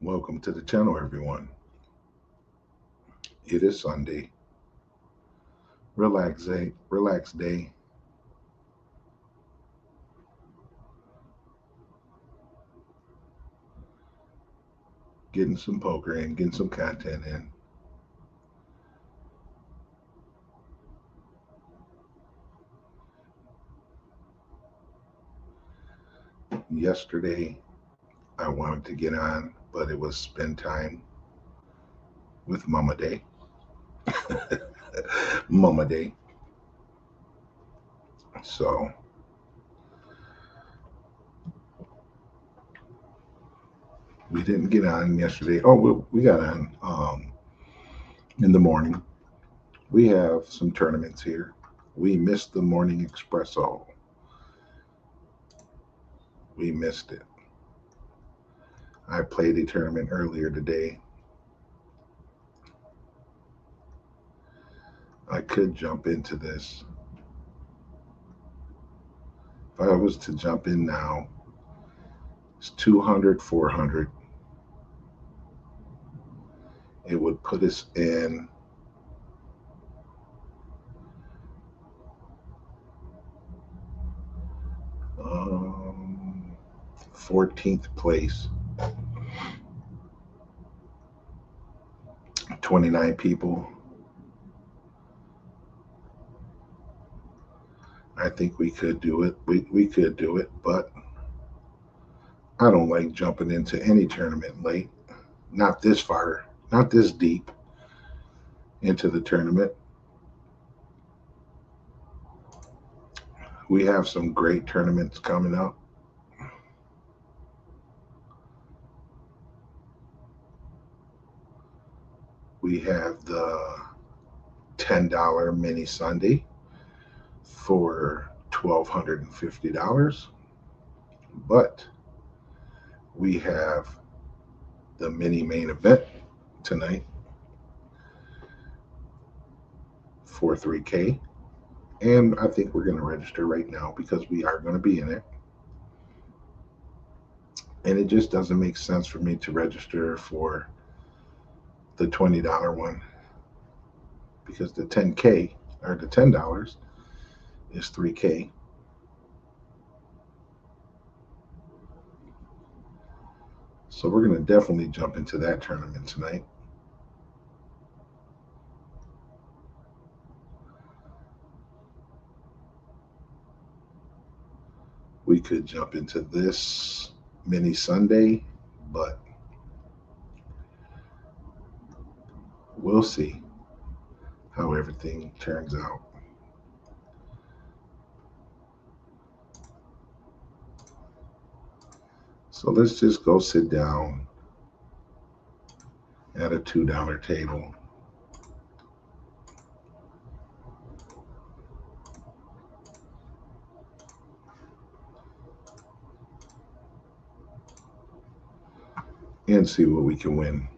Welcome to the channel, everyone. It is Sunday. Relax day. Getting some poker in, getting some content in. Yesterday, I wanted to get on, but it was spend time with Mama Day. Mama Day. So we didn't get on yesterday. Oh, we got on in the morning. We have some tournaments here. We missed the morning espresso. We missed it. I played a tournament earlier today. I could jump into this. If I was to jump in now, it's 200, 400. It would put us in um, 14th place. 29 people. I think we could do it. We could do it, but I don't like jumping into any tournament late. Not this far, not this deep into the tournament. We have some great tournaments coming up. We have the $10 mini Sunday for $1,250. But we have the mini main event tonight for 3K. And I think we're going to register right now because we are going to be in it. And it just doesn't make sense for me to register for the $20 one because the 10K or the $10 is 3K. So we're going to definitely jump into that tournament tonight. We could jump into this mini Sunday, but we'll see how everything turns out. So let's just go sit down at a $2 table. And see what we can win.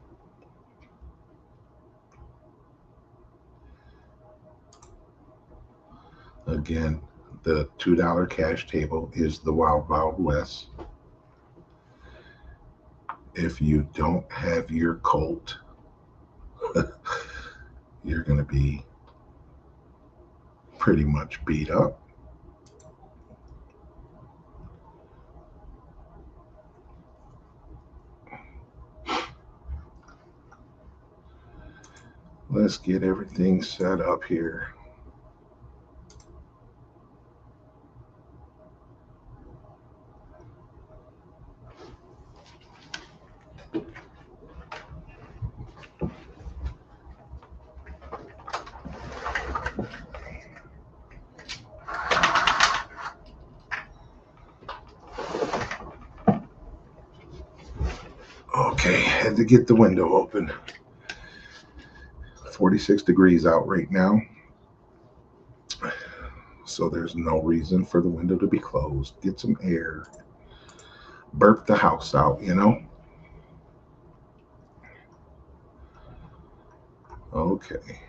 Again, the $2 cash table is the Wild Wild West. If you don't have your Colt, you're going to be pretty much beat up. Let's get everything set up here. Okay, had to get the window open. 46 degrees out right now. So there's no reason for the window to be closed. Get some air. Burp the house out, you know? Okay.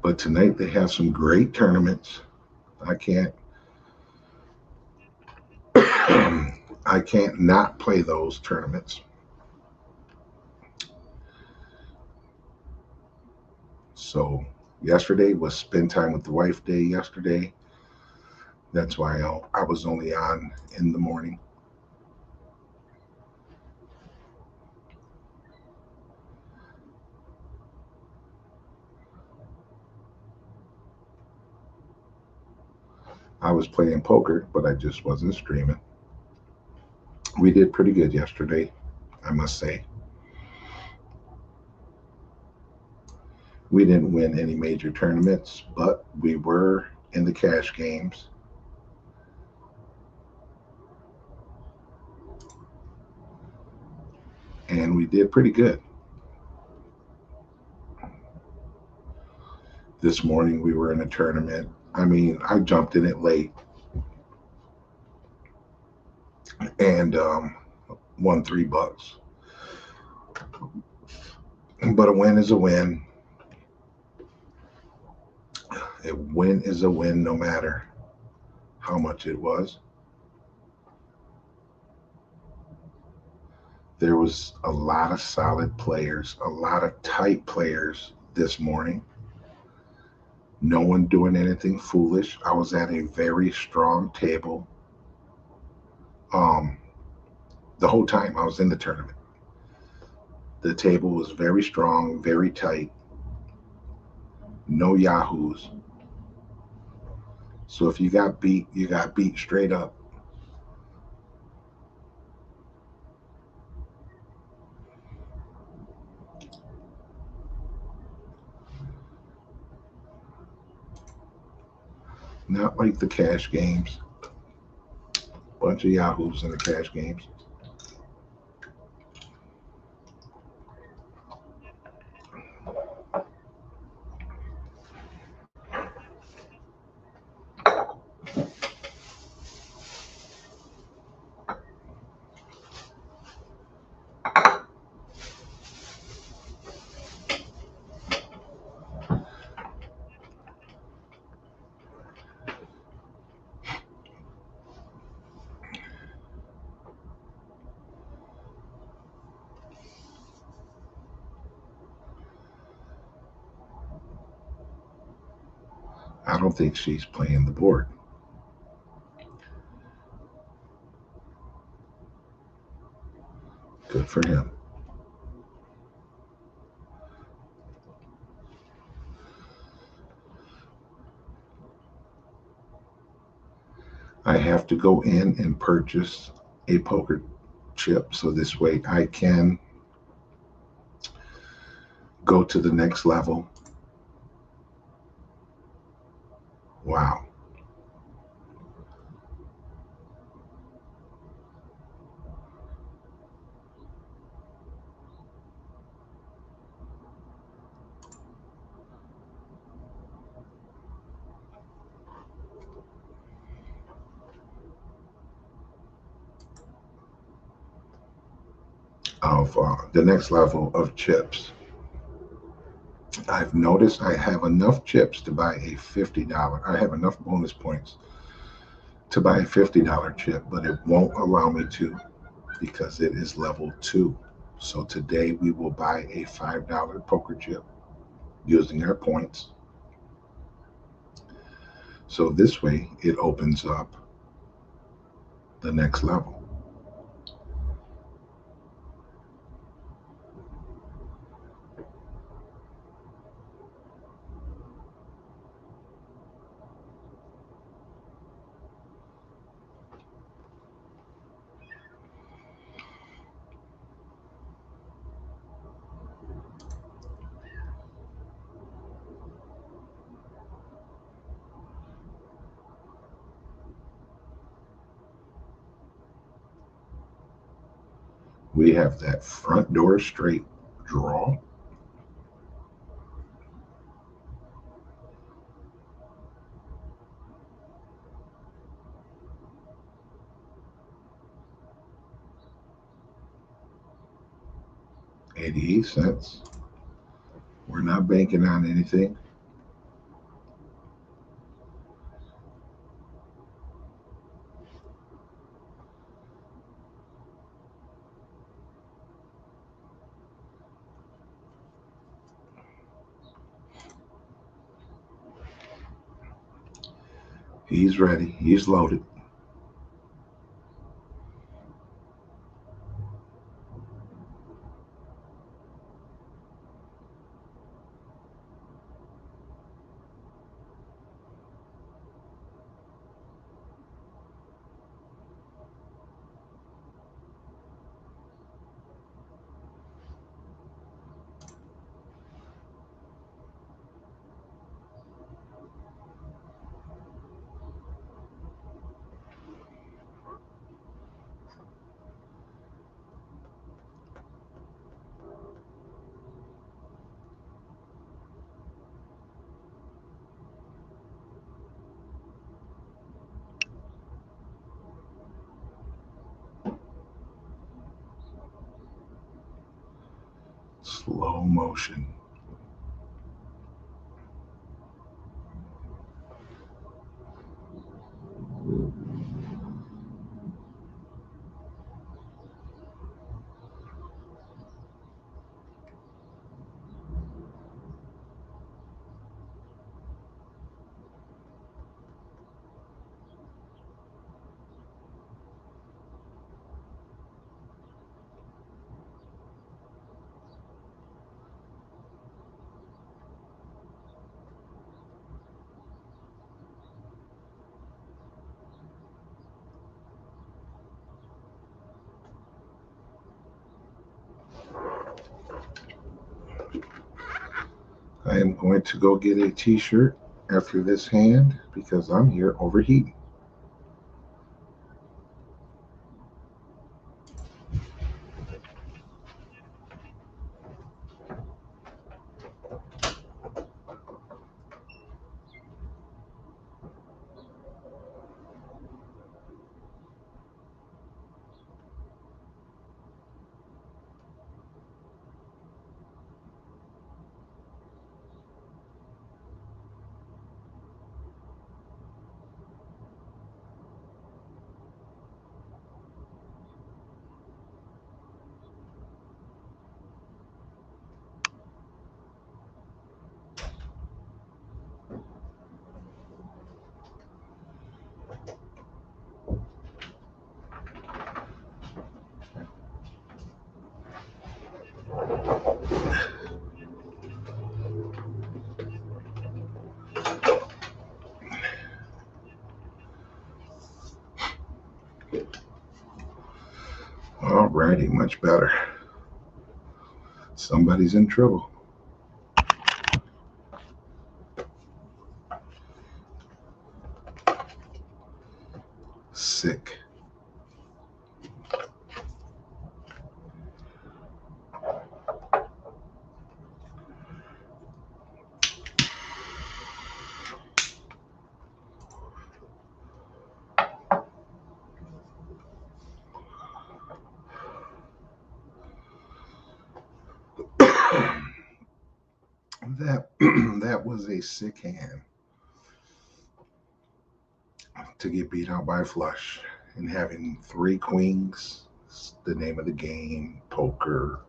But tonight they have some great tournaments. I can't I can't not play those tournaments. So yesterday was spend time with the wife day yesterday. That's why I was only on in the morning. I was playing poker, but I just wasn't streaming. We did pretty good yesterday, I must say. We didn't win any major tournaments, but we were in the cash games. And we did pretty good. This morning we were in a tournament. I mean, I jumped in it late and won $3. But a win is a win. A win is a win no matter how much it was. There was a lot of solid players, a lot of tight players this morning. No one doing anything foolish. I was at a very strong table um, the whole time I was in the tournament. The table was very strong, very tight, no yahoos. So if you got beat straight up. Not like the cash games. Bunch of yahoos in the cash games. I don't think she's playing the board. Good for him. I have to go in and purchase a poker chip so this way I can go to the next level. Wow. Of the next level of chips. I've noticed I have enough chips to buy a $50. I have enough bonus points to buy a $50 chip, but it won't allow me to because it is level 2. So today we will buy a $5 poker chip using our points. So this way it opens up the next level. We have that front door straight draw. $0.88. We're not banking on anything. He's ready. He's loaded. Slow motion. I am going to go get a t-shirt after this hand because I'm here overheating. Alrighty, much better. Somebody's in trouble. Sick. That was a sick hand to get beat out by a flush, and having 3 queens, the name of the game, poker.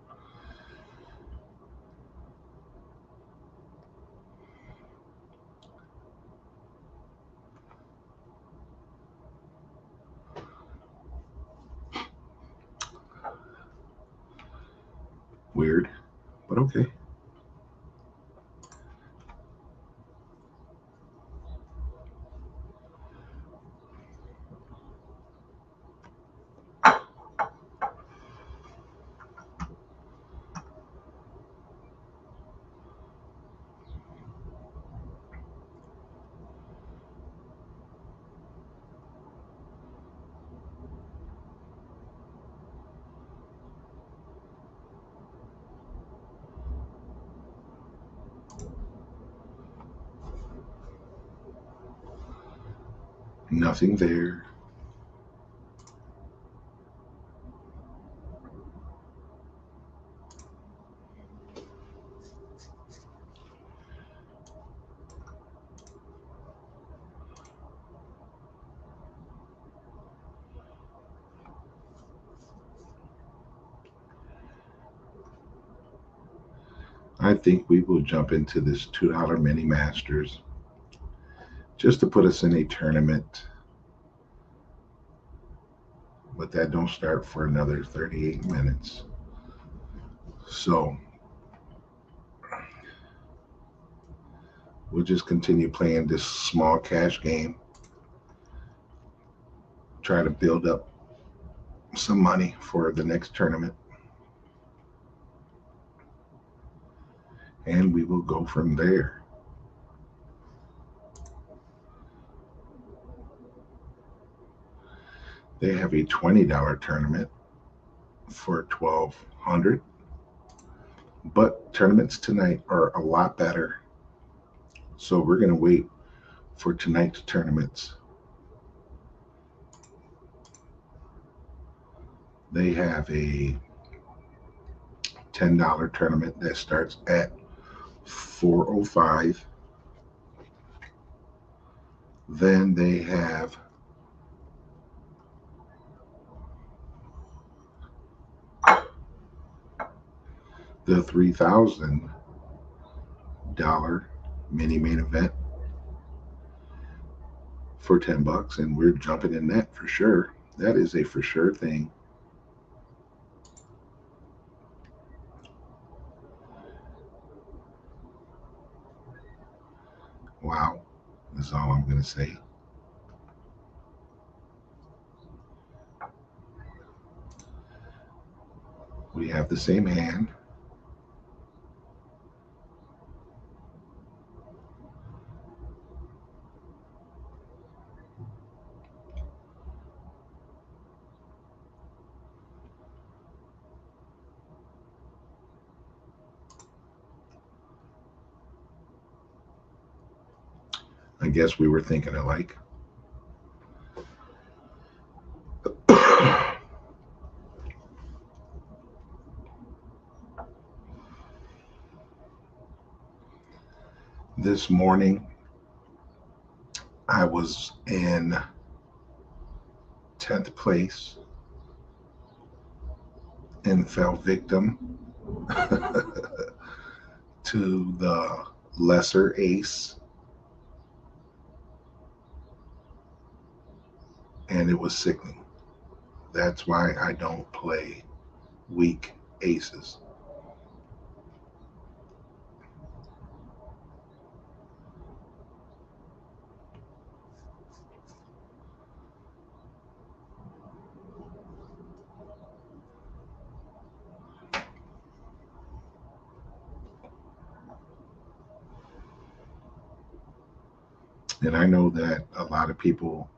Weird, but okay. Nothing there. I think we will jump into this $2 Mini Masters just to put us in a tournament. But that don't start for another 38 minutes. So we'll just continue playing this small cash game. Try to build up some money for the next tournament. And we will go from there. They have a $20 tournament for $1,200. But tournaments tonight are a lot better. So we're going to wait for tonight's tournaments. They have a $10 tournament that starts at $405. Then they have the $3,000 mini main event for $10, and we're jumping in that for sure. That is a for sure thing. Wow, that's all I'm going to say. We have the same hand. I guess we were thinking alike. This morning, I was in 10th place and fell victim to the lesser ace. And it was sickening. That's why I don't play weak aces. And I know that a lot of people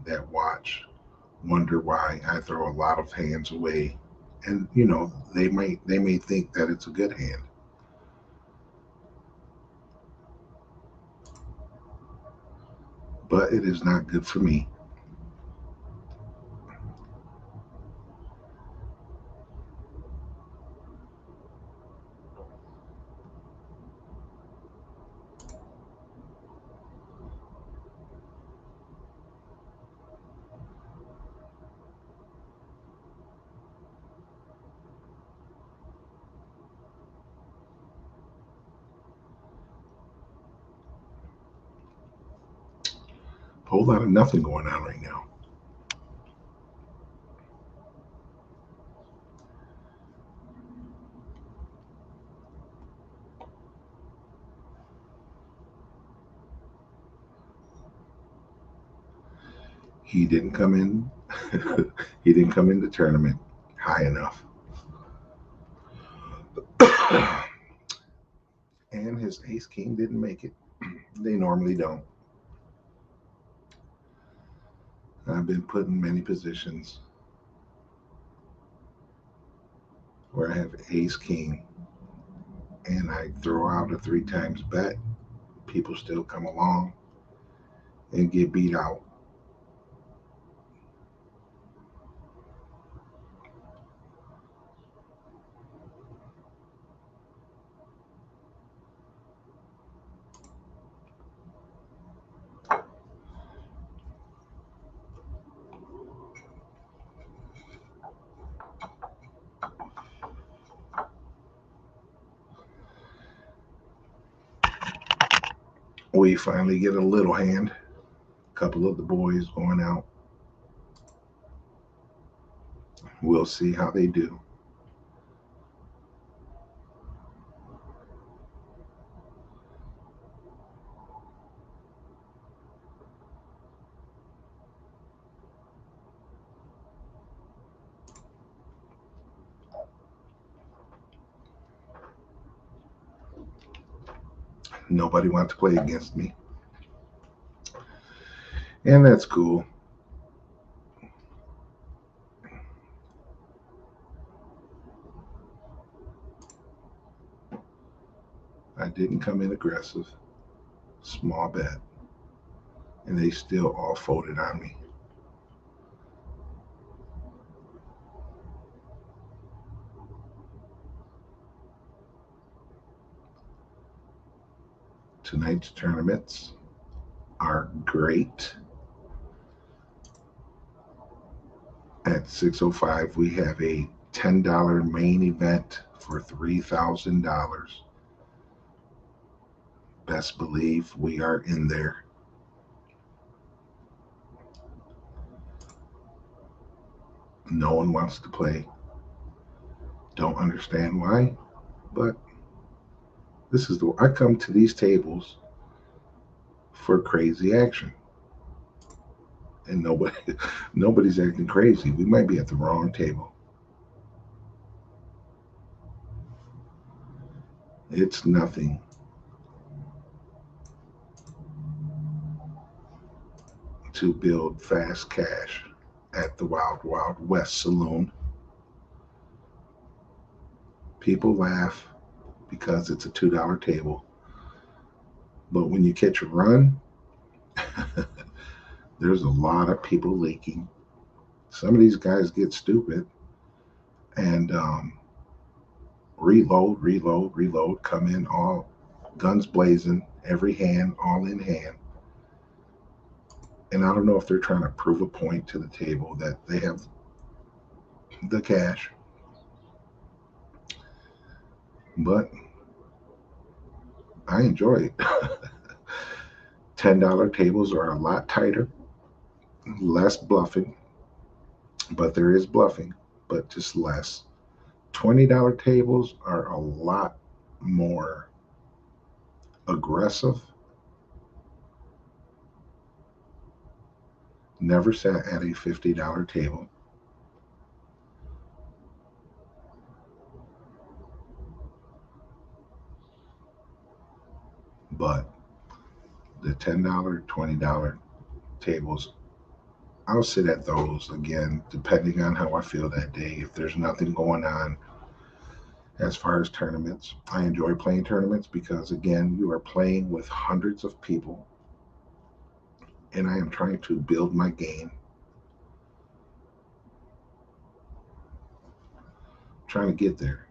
that watch wonder why I throw a lot of hands away. And they may think that it's a good hand. But it is not good for me. Whole lot of nothing going on right now. He didn't come in. He didn't come in the tournament high enough. And his ace king didn't make it. They normally don't. I've been put in many positions where I have ace king and I throw out a 3 times bet. People still come along and get beat out. We finally get a little hand. couple of the boys going out. We'll see how they do. Nobody wants to play against me. And that's cool. I didn't come in aggressive. Small bet. And they still all folded on me. Tonight's tournaments are great. At 6:05, we have a $10 main event for $3,000. Best believe we are in there. No one wants to play. Don't understand why, but this is the I come to these tables for crazy action. And nobody's acting crazy. We might be at the wrong table. It's nothing. To build fast cash at the Wild Wild West Saloon. People laugh because it's a $2 table. But when you catch a run, there's a lot of people leaking. Some of these guys get stupid and reload, come in all guns blazing, every hand, all in hand. And I don't know if they're trying to prove a point to the table that they have the cash. But I enjoy it. $10 tables are a lot tighter, less bluffing, but there is bluffing, but just less. $20 tables are a lot more aggressive. Never sat at a $50 table. But the $10, $20 tables, I'll sit at those again, depending on how I feel that day. If there's nothing going on as far as tournaments, I enjoy playing tournaments because, again, you are playing with hundreds of people, and I am trying to build my game, trying to get there.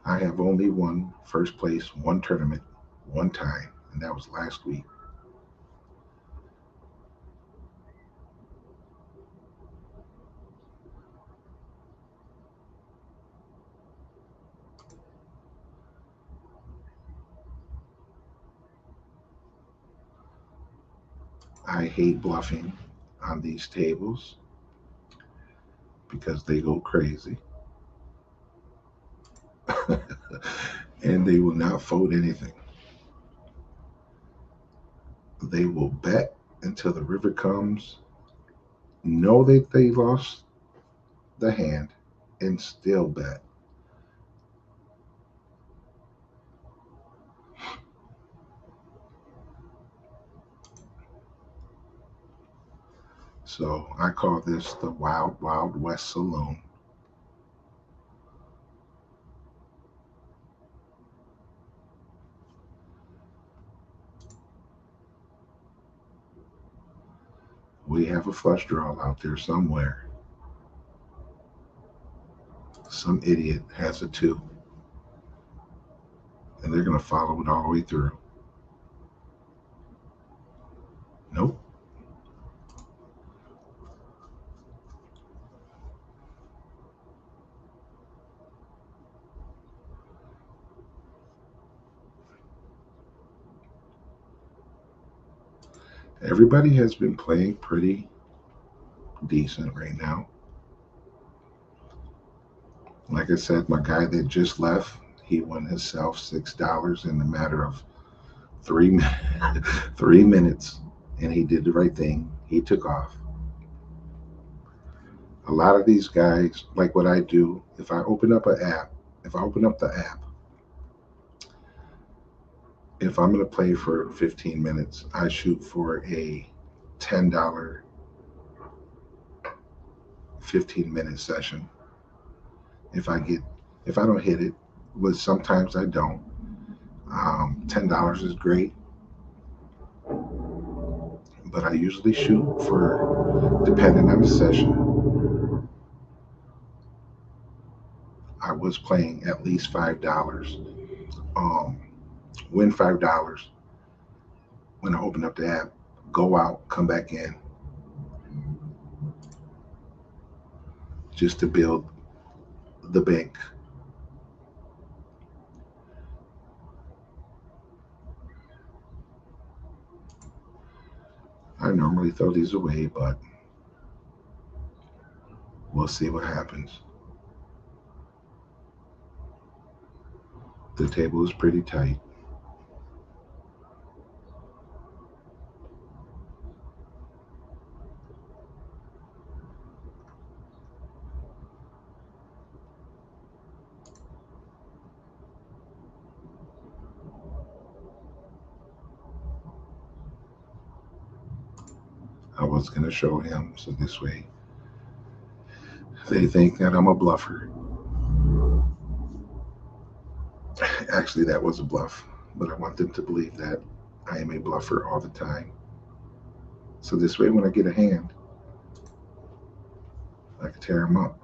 I have only won first place one tournament, one time, and that was last week. I hate bluffing on these tables because they go crazy. And they will not fold anything. They will bet until the river comes, know that they lost the hand, and still bet. So I call this the Wild Wild West Saloon. We have a flush draw out there somewhere. Some idiot has a two, and they're going to follow it all the way through. Nope. Everybody has been playing pretty decent right now. Like I said, my guy that just left, he won himself $6 in a matter of 3 minutes, and he did the right thing. He took off. A lot of these guys, like what I do, if I open up an app, if I open up the app, if I'm going to play for 15 minutes, I shoot for a $10 15-minute session. If I get, if I don't hit it, but sometimes I don't. $10 is great, but I usually shoot for, depending on the session, I was playing at least $5. Um, win $5 when I open up the app, go out, come back in, just to build the bank. I normally throw these away, but we'll see what happens. The table is pretty tight. I was going to show him, so this way they think that I'm a bluffer. Actually, that was a bluff, but I want them to believe that I am a bluffer all the time. So this way, when I get a hand, I can tear them up.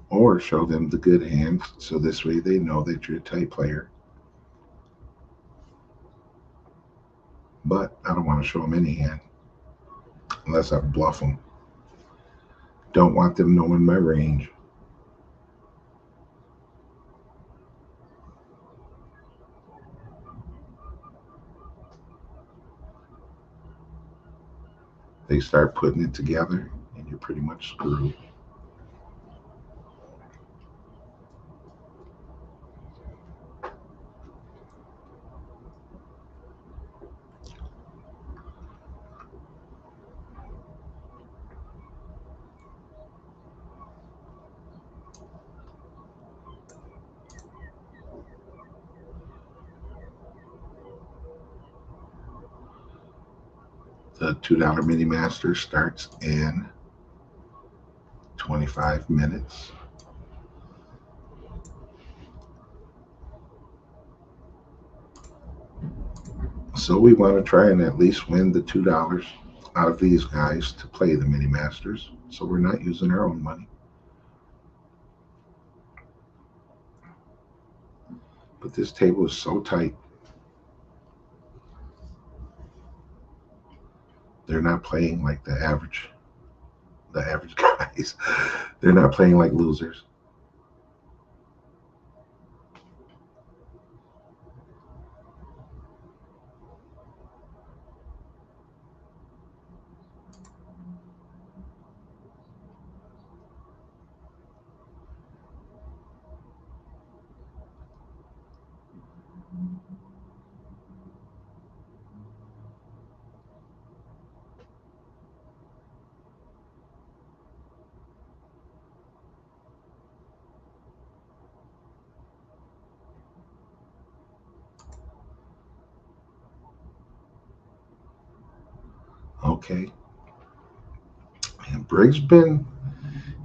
Or show them the good hand, so this way they know that you're a tight player. But I don't want to show them any hand unless I bluff them. Don't want them knowing my range. They start putting it together, and you're pretty much screwed. The $2 Mini Master starts in 25 minutes. So we want to try and at least win the $2 out of these guys to play the Mini Masters. So we're not using our own money. But this table is so tight. They're not playing like the average guys. They're not playing like losers. Okay. And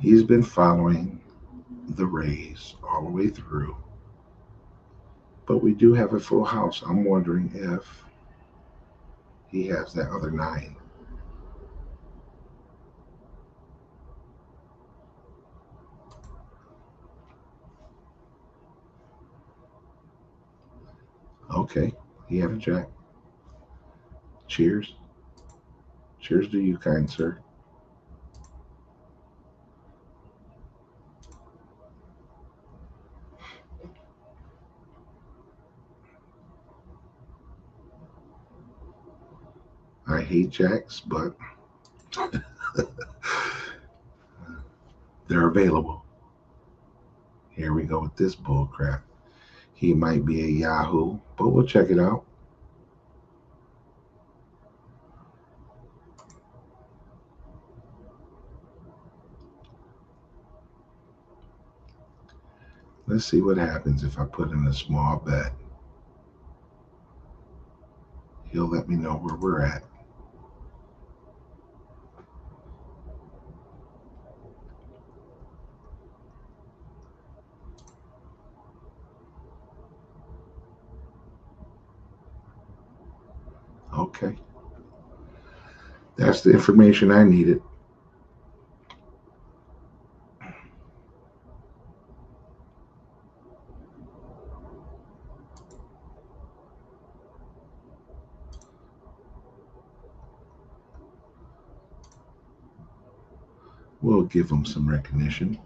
he's been following the Rays all the way through. But we do have a full house. I'm wondering if he has that other 9. Okay, he had a jack. Cheers. Cheers to you, kind sir. I hate jacks, but they're available. Here we go with this bull crap. He might be a Yahoo, but we'll check it out. Let's see what happens if I put in a small bet. He'll let me know where we're at. Okay. That's the information I needed. We'll give him some recognition.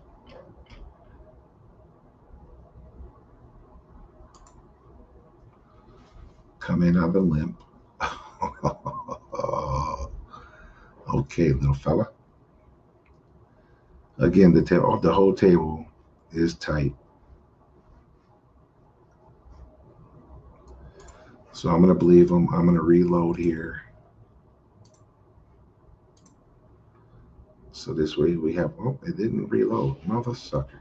Come in on the limp. Okay, little fella. Again, the whole table is tight. So I'm going to believe him. I'm going to reload here. So this way we have, oh, it didn't reload. Mother sucker.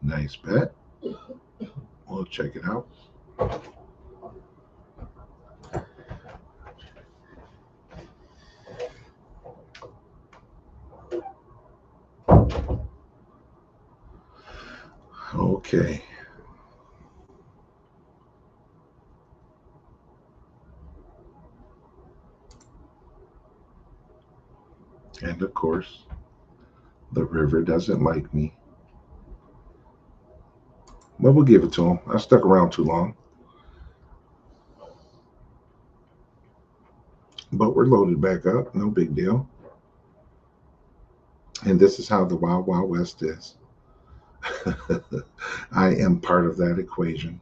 Nice bet. We'll check it out. Okay. And of course, the river doesn't like me. But we'll give it to him. I stuck around too long. But we're loaded back up. No big deal. And this is how the Wild Wild West is. I am part of that equation.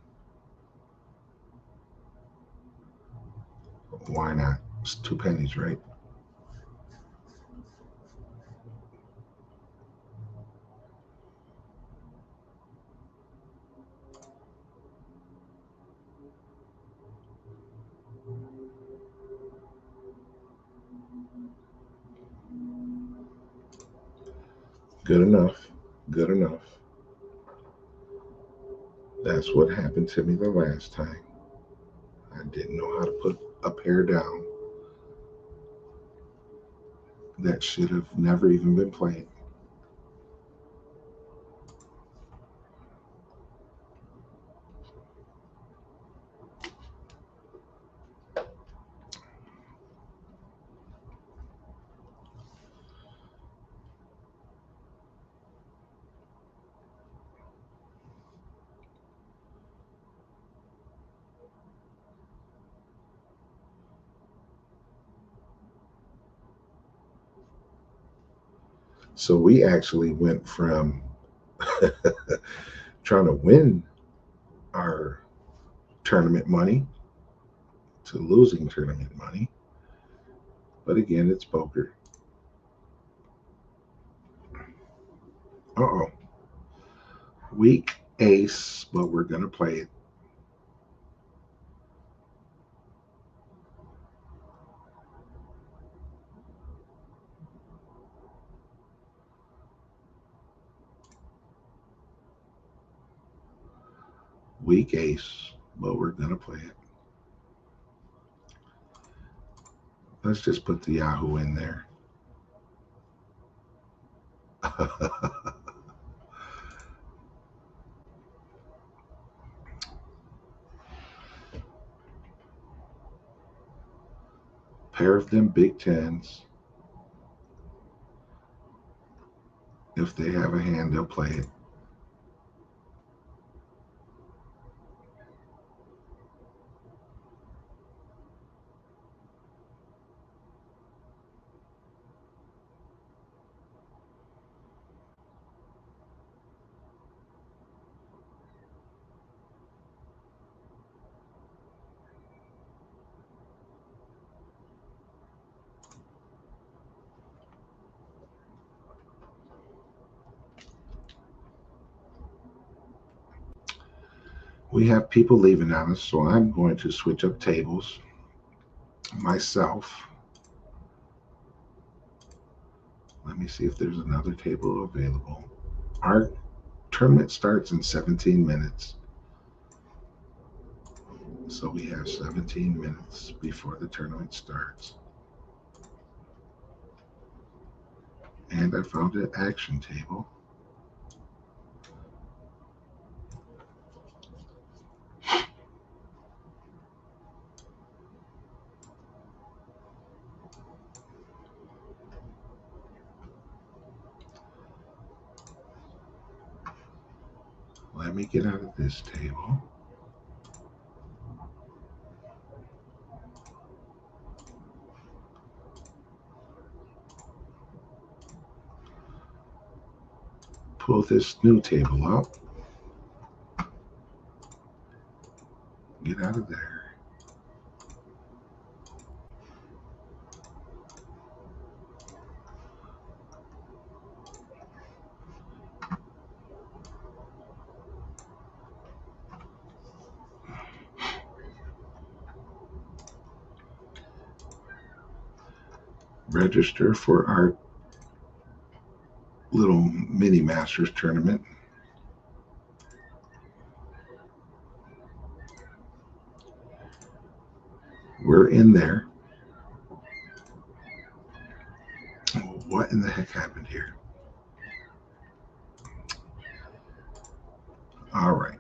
Why not? It's 2 pennies, right? Good enough. Good enough. That's what happened to me the last time. I didn't know how to put a pair down. That should have never even been played. So we actually went from trying to win our tournament money to losing tournament money. But again, it's poker. Uh-oh. Weak ace, but we're going to play it. Weak ace, but we're going to play it. Let's just put the Yahoo in there. Pair of them Big Tens. If they have a hand, they'll play it. We have people leaving on us, so I'm going to switch up tables myself. Let me see if there's another table available. Our tournament starts in 17 minutes. So we have 17 minutes before the tournament starts. And I found an action table. Let me get out of this table. Pull this new table up. Get out of there. Register for our little mini Masters tournament. We're in there. What in the heck happened here? All right.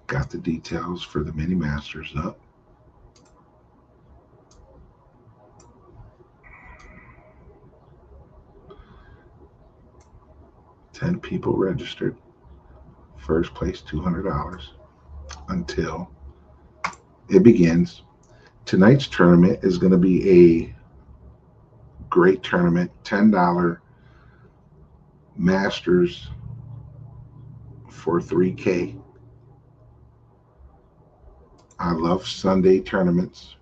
Got the details for the mini Masters up. $10 people registered. First place $200 until it begins. Tonight's tournament is going to be a great tournament. $10 Masters for $3K. I love Sunday tournaments.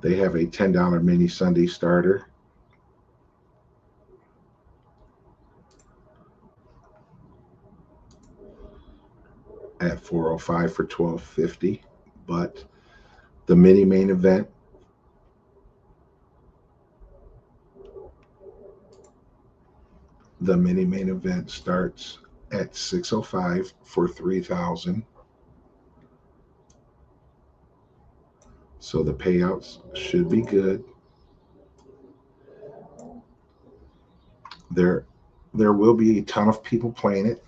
They have a $10 mini Sunday starter. At $405 for $12.50, but the mini main event starts at $605 for $3,000. So the payouts should be good. There will be a ton of people playing it.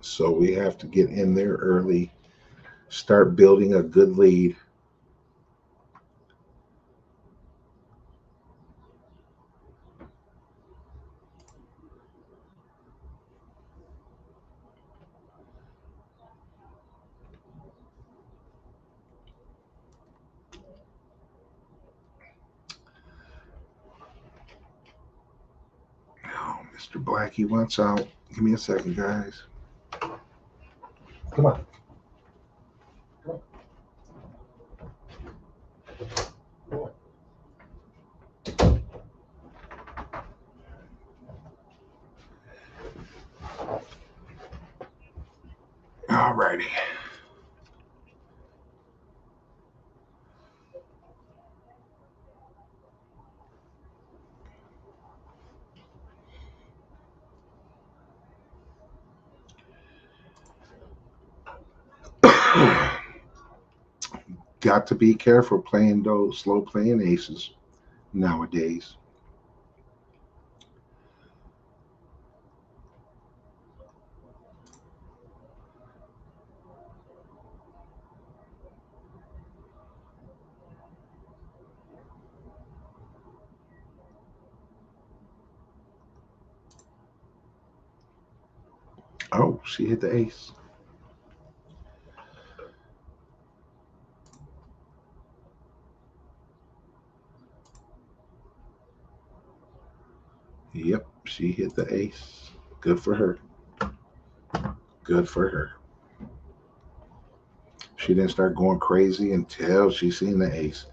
So we have to get in there early, start building a good lead. Oh, Mr. Blackie wants out. Give me a second, guys. Come on. All righty. Got to be careful playing those slow playing aces nowadays. Oh, she hit the ace. Yep, she hit the ace. Good for her. Good for her. She didn't start going crazy until she seen the ace.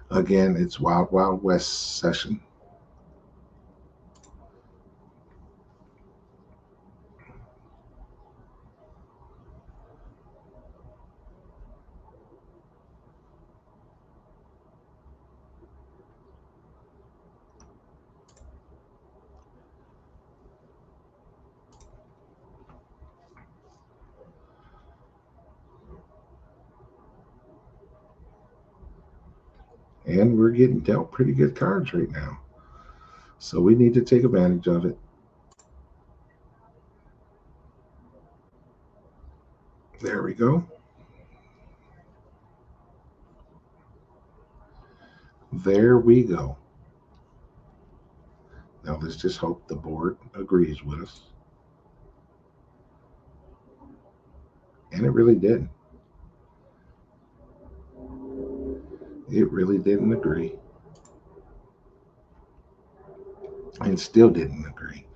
Again, it's Wild Wild West session. And we're getting dealt pretty good cards right now. So we need to take advantage of it. There we go. There we go. Now let's just hope the board agrees with us. And it really did. It really didn't agree. And still didn't agree.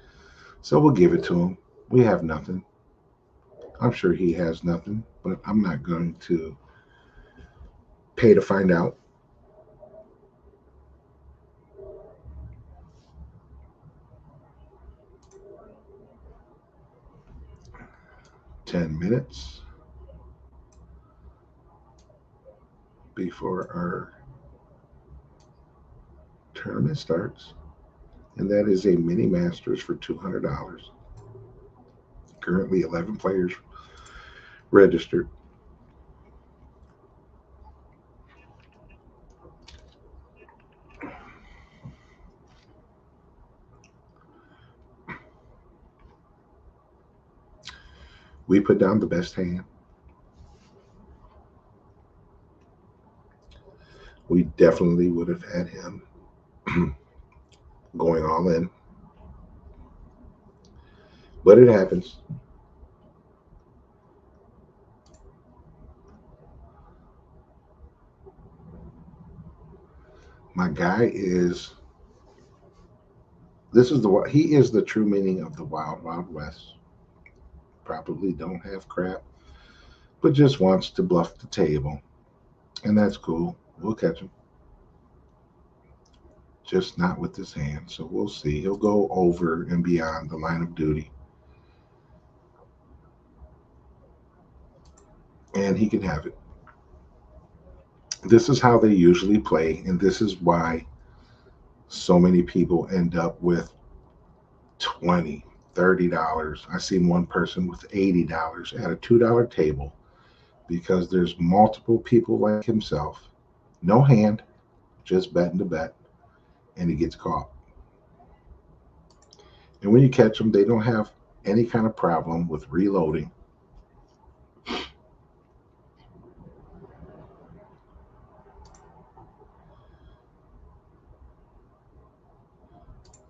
So we'll give it to him. We have nothing. I'm sure he has nothing, but I'm not going to pay to find out. 10 minutes before our tournament starts. And that is a mini masters for $200. Currently 11 players registered. We put down the best hand. We definitely would have had him going all in. But it happens. My guy is he is the true meaning of the Wild Wild West. Probably don't have crap, but just wants to bluff the table. And that's cool. We'll catch him. Just not with this hand. So we'll see. He'll go over and beyond the line of duty. And he can have it. This is how they usually play, and this is why so many people end up with 20, $30. I seen one person with $80 at a $2 table because there's multiple people like himself, no hand, just betting to bet, and he gets caught. And when you catch them, they don't have any kind of problem with reloading.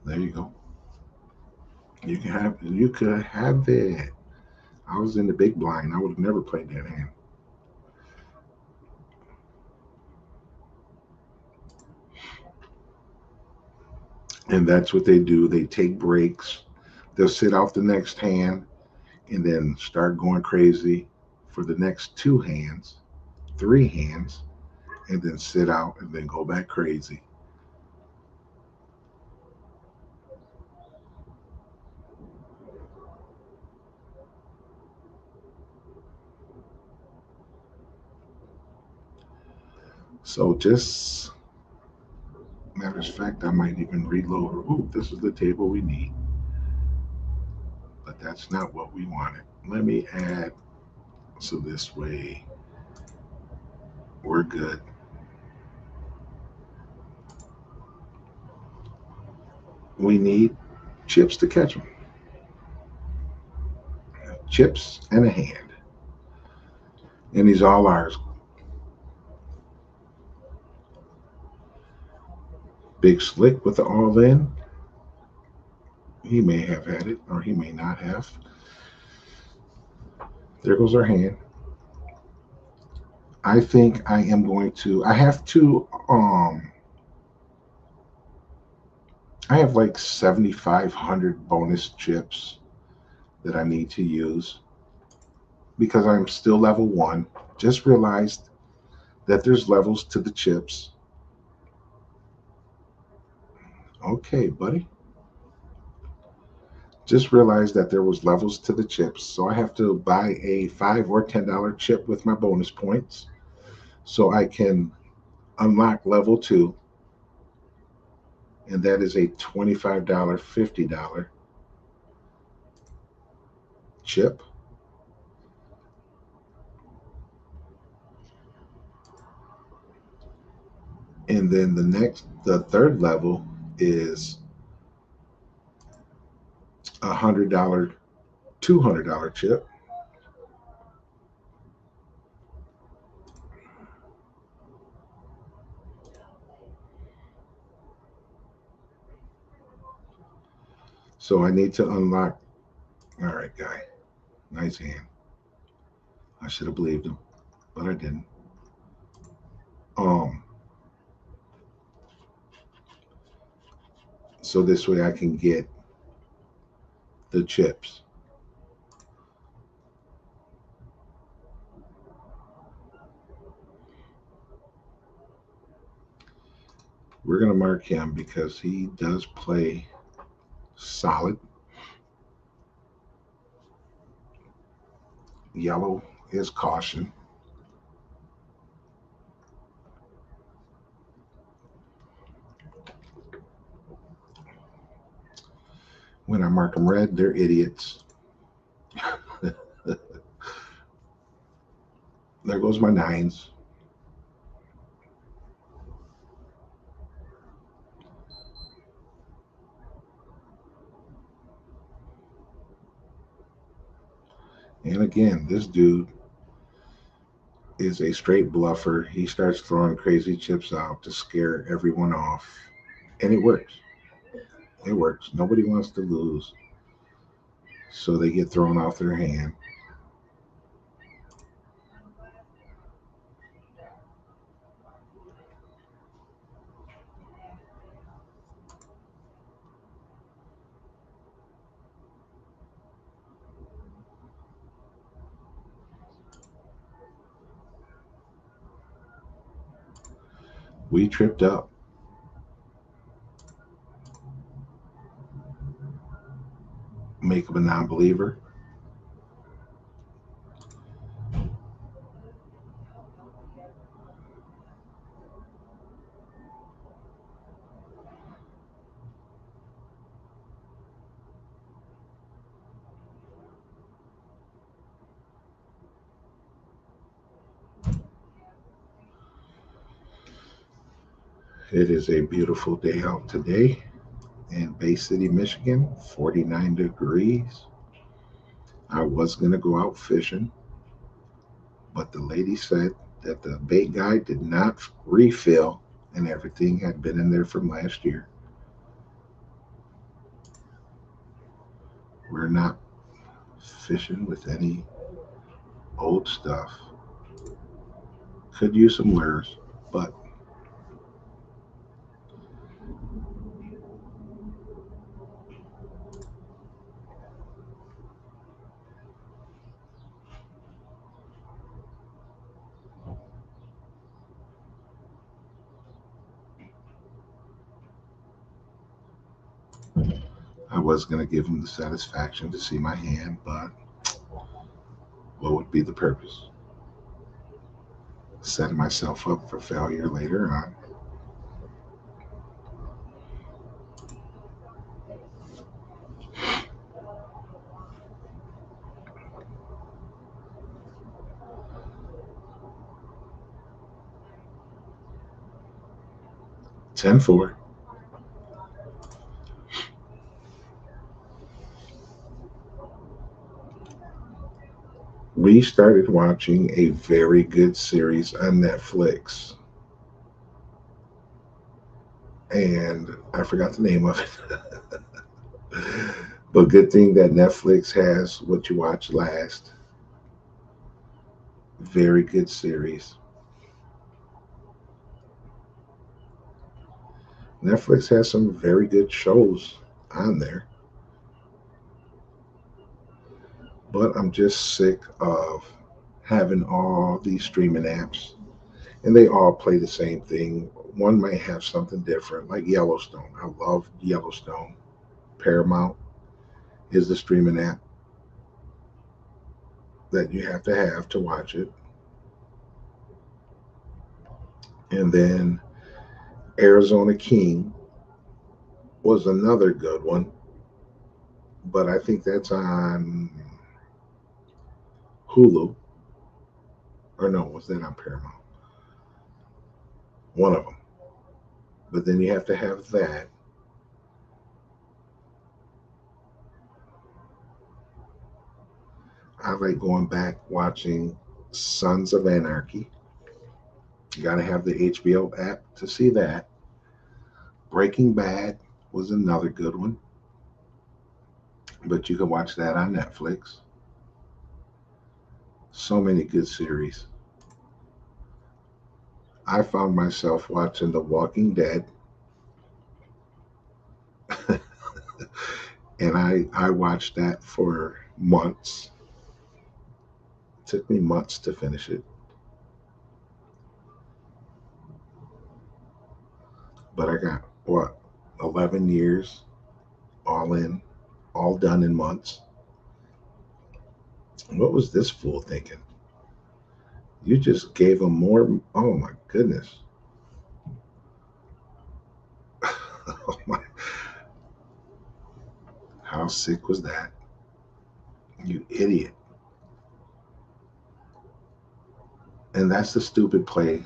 There you go. You could have it. I was in the big blind. I would have never played that hand. And that's what they do. They take breaks. They'll sit off the next hand and then start going crazy for the next two hands, three hands, and then sit out and then go back crazy. So just matter of fact, I might even reload. Ooh, this is the table we need. But that's not what we wanted. Let me add so this way We're good. We need chips to catch them. Chips and a hand. And he's all ours. Big Slick with the all in. He may have had it or he may not have. There goes our hand. I think I am going to, I have like 7,500 bonus chips that I need to use because I'm still level one. Just realized that there's levels to the chips. Okay, buddy. Just realized that there was levels to the chips. So I have to buy a $5 or $10 chip with my bonus points so I can unlock level two. And that is a $25, $50 chip. And then the third level is $100, $200 chip. So I need to unlock. All right, guy. Nice hand. I should have believed him, but I didn't. Um, so this way I can get the chips. We're gonna mark him because he does play solid. Yellow is caution. When I mark them red, they're idiots. There goes my nines. And again, this dude is a straight bluffer. He starts throwing crazy chips out to scare everyone off. And it works. It works. Nobody wants to lose. So they get thrown off their hand. We tripped up. Make him a non believer. It is a beautiful day out today in Bay City, Michigan, 49 degrees. I was going to go out fishing, but the lady said that the bait guy did not refill and everything had been in there from last year. We're not fishing with any old stuff. Could use some lures, but I was going to give him the satisfaction to see my hand, but what would be the purpose? Setting myself up for failure later on. 10-4. We started watching a very good series on Netflix, and I forgot the name of it. But good thing that Netflix has What You Watch Last. Very good series. Netflix has some very good shows on there, but I'm just sick of having all these streaming apps and they all play the same thing. One might have something different, like Yellowstone. I love Yellowstone. Paramount is the streaming app that you have to watch it. And then Arizona King was another good one, but I think that's on Hulu. Or no, was that on Paramount? One of them. But then you have to have that. I like going back watching Sons of Anarchy. You got to have the HBO app to see that. Breaking Bad was another good one, but you can watch that on Netflix. So many good series. I found myself watching The Walking Dead, and I watched that for months. It took me months to finish it, but I got what 11 years all in, all done in months. What was this fool thinking? You just gave him more. Oh my goodness. Oh my, how sick was that? You idiot. And that's the stupid play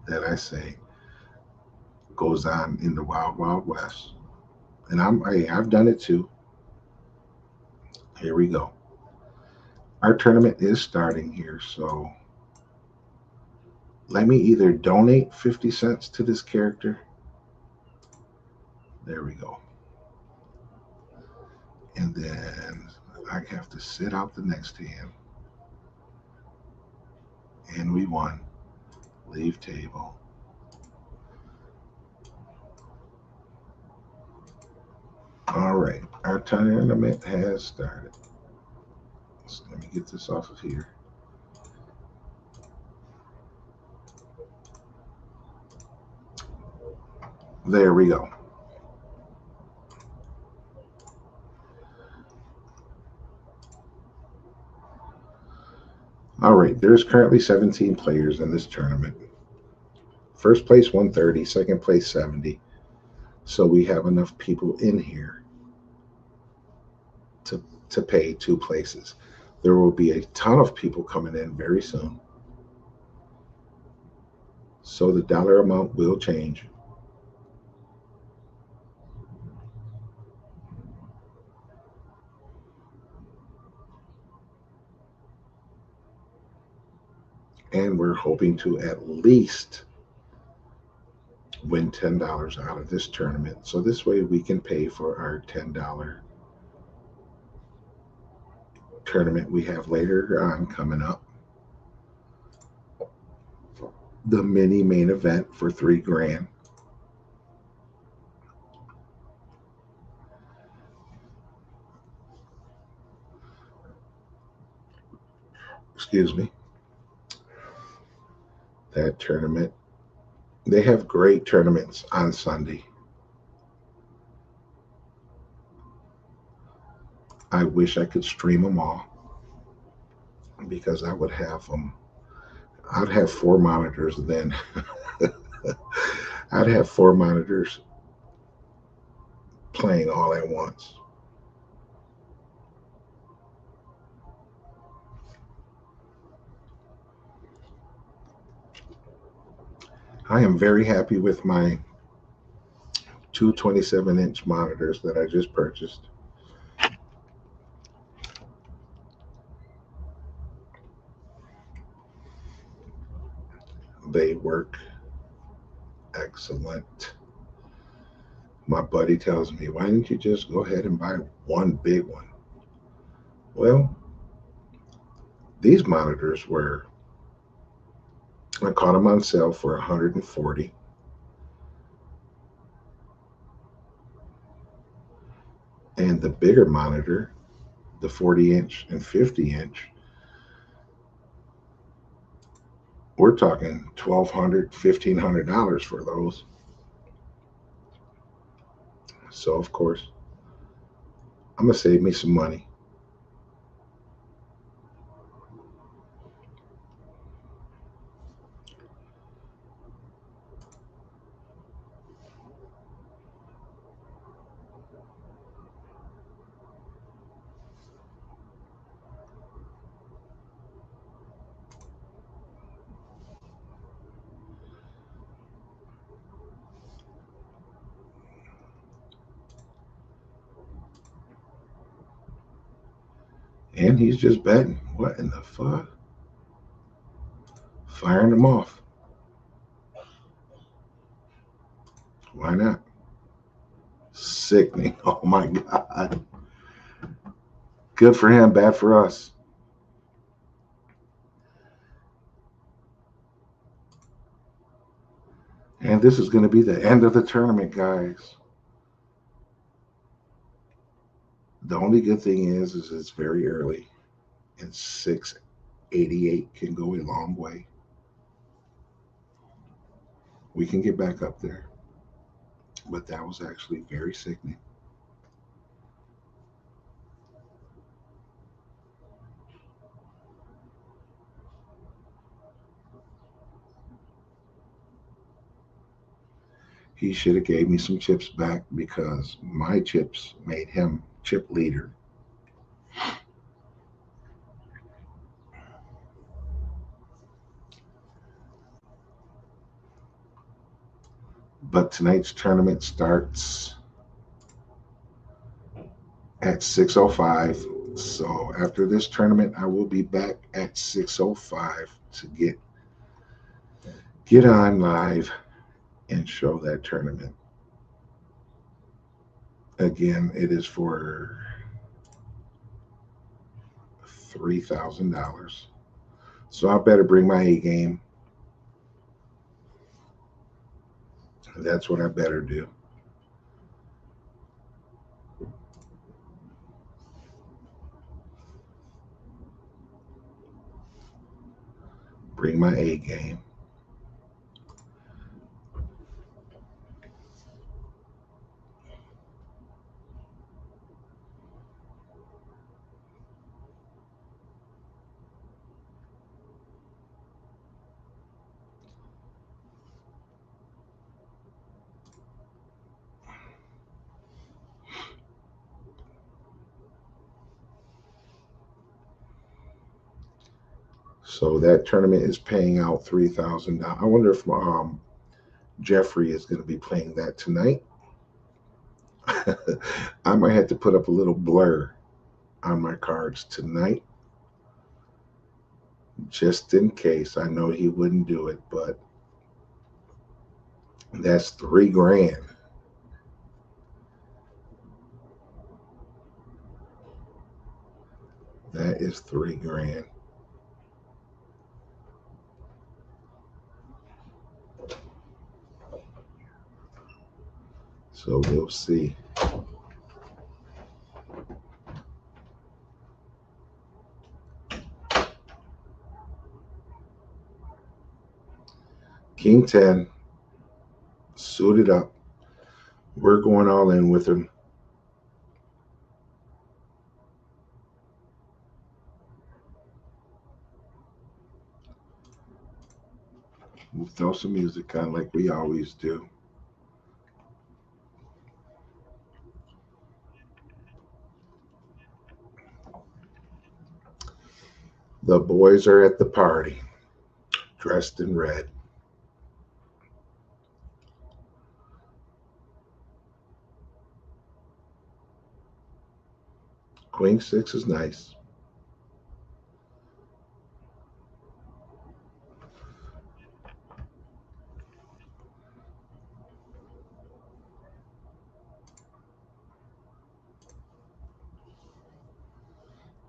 that I say goes on in the Wild Wild West. And I've done it too. Here we go. Our tournament is starting here, so let me either donate 50 cents to this character. There we go. And then I have to sit out the next hand. And we won. Leave table. All right. Our tournament has started. So let me get this off of here. There we go. All right, there's currently 17 players in this tournament. First place 130, second place 70. So we have enough people in here to pay two places. There will be a ton of people coming in very soon. So the dollar amount will change. And we're hoping to at least win $10 out of this tournament. So this way we can pay for our $10 tournament we have later on coming up. The mini main event for 3 grand. Excuse me. That tournament. They have great tournaments on Sunday. I wish I could stream them all because I would have them. I'd have 4 monitors then. I'd have 4 monitors playing all at once. I am very happy with my two 27-inch monitors that I just purchased. They work excellent. My buddy tells me, why didn't you just go ahead and buy one big one? Well, these monitors were, I caught them on sale for 140. And the bigger monitor, the 40-inch and 50-inch, we're talking $1,200, $1,500 for those. So of course, I'm gonna save me some money. And he's just betting. What in the fuck? Firing them off. Why not? Sickening. Oh my God. Good for him, bad for us. And this is going to be the end of the tournament, guys. The only good thing is it's very early, and 688 can go a long way. We can get back up there, but that was actually very sickening. He should have gave me some chips back because my chips made him chip leader. But tonight's tournament starts at 6:05. So after this tournament, I will be back at 6:05 to get on live and show that tournament. Again, it is for $3,000. So I better bring my A game. That's what I better do. Bring my A game. So that tournament is paying out $3,000. I wonder if Jeffrey is going to be playing that tonight. I might have to put up a little blur on my cards tonight, just in case. I know he wouldn't do it, but that's $3,000. That is $3,000. So we'll see. King 10, suited up. We're going all in with him. We'll throw some music on like we always do. The boys are at the party, dressed in red. Queen six is nice.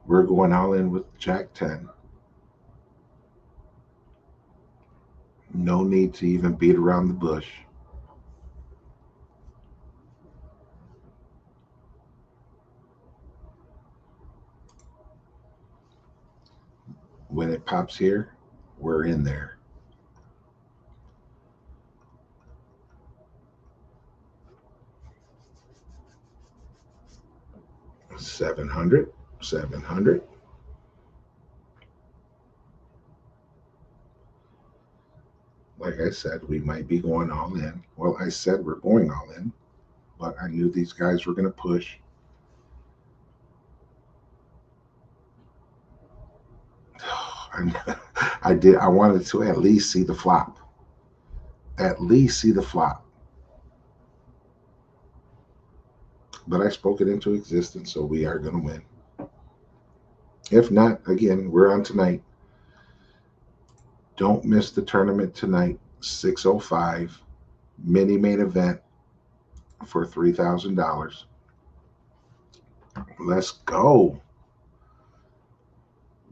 We're going all in with Jack 10. No need to even beat around the bush. When it pops here, we're in there. $700, $700. Like I said, we might be going all in. Well, I said we're going all in, but I knew these guys were going to push. I did. I wanted to at least see the flop. At least see the flop. But I spoke it into existence, so we are going to win. If not, again, we're on tonight. Don't miss the tournament tonight, 6:05, mini main event for $3,000. Let's go.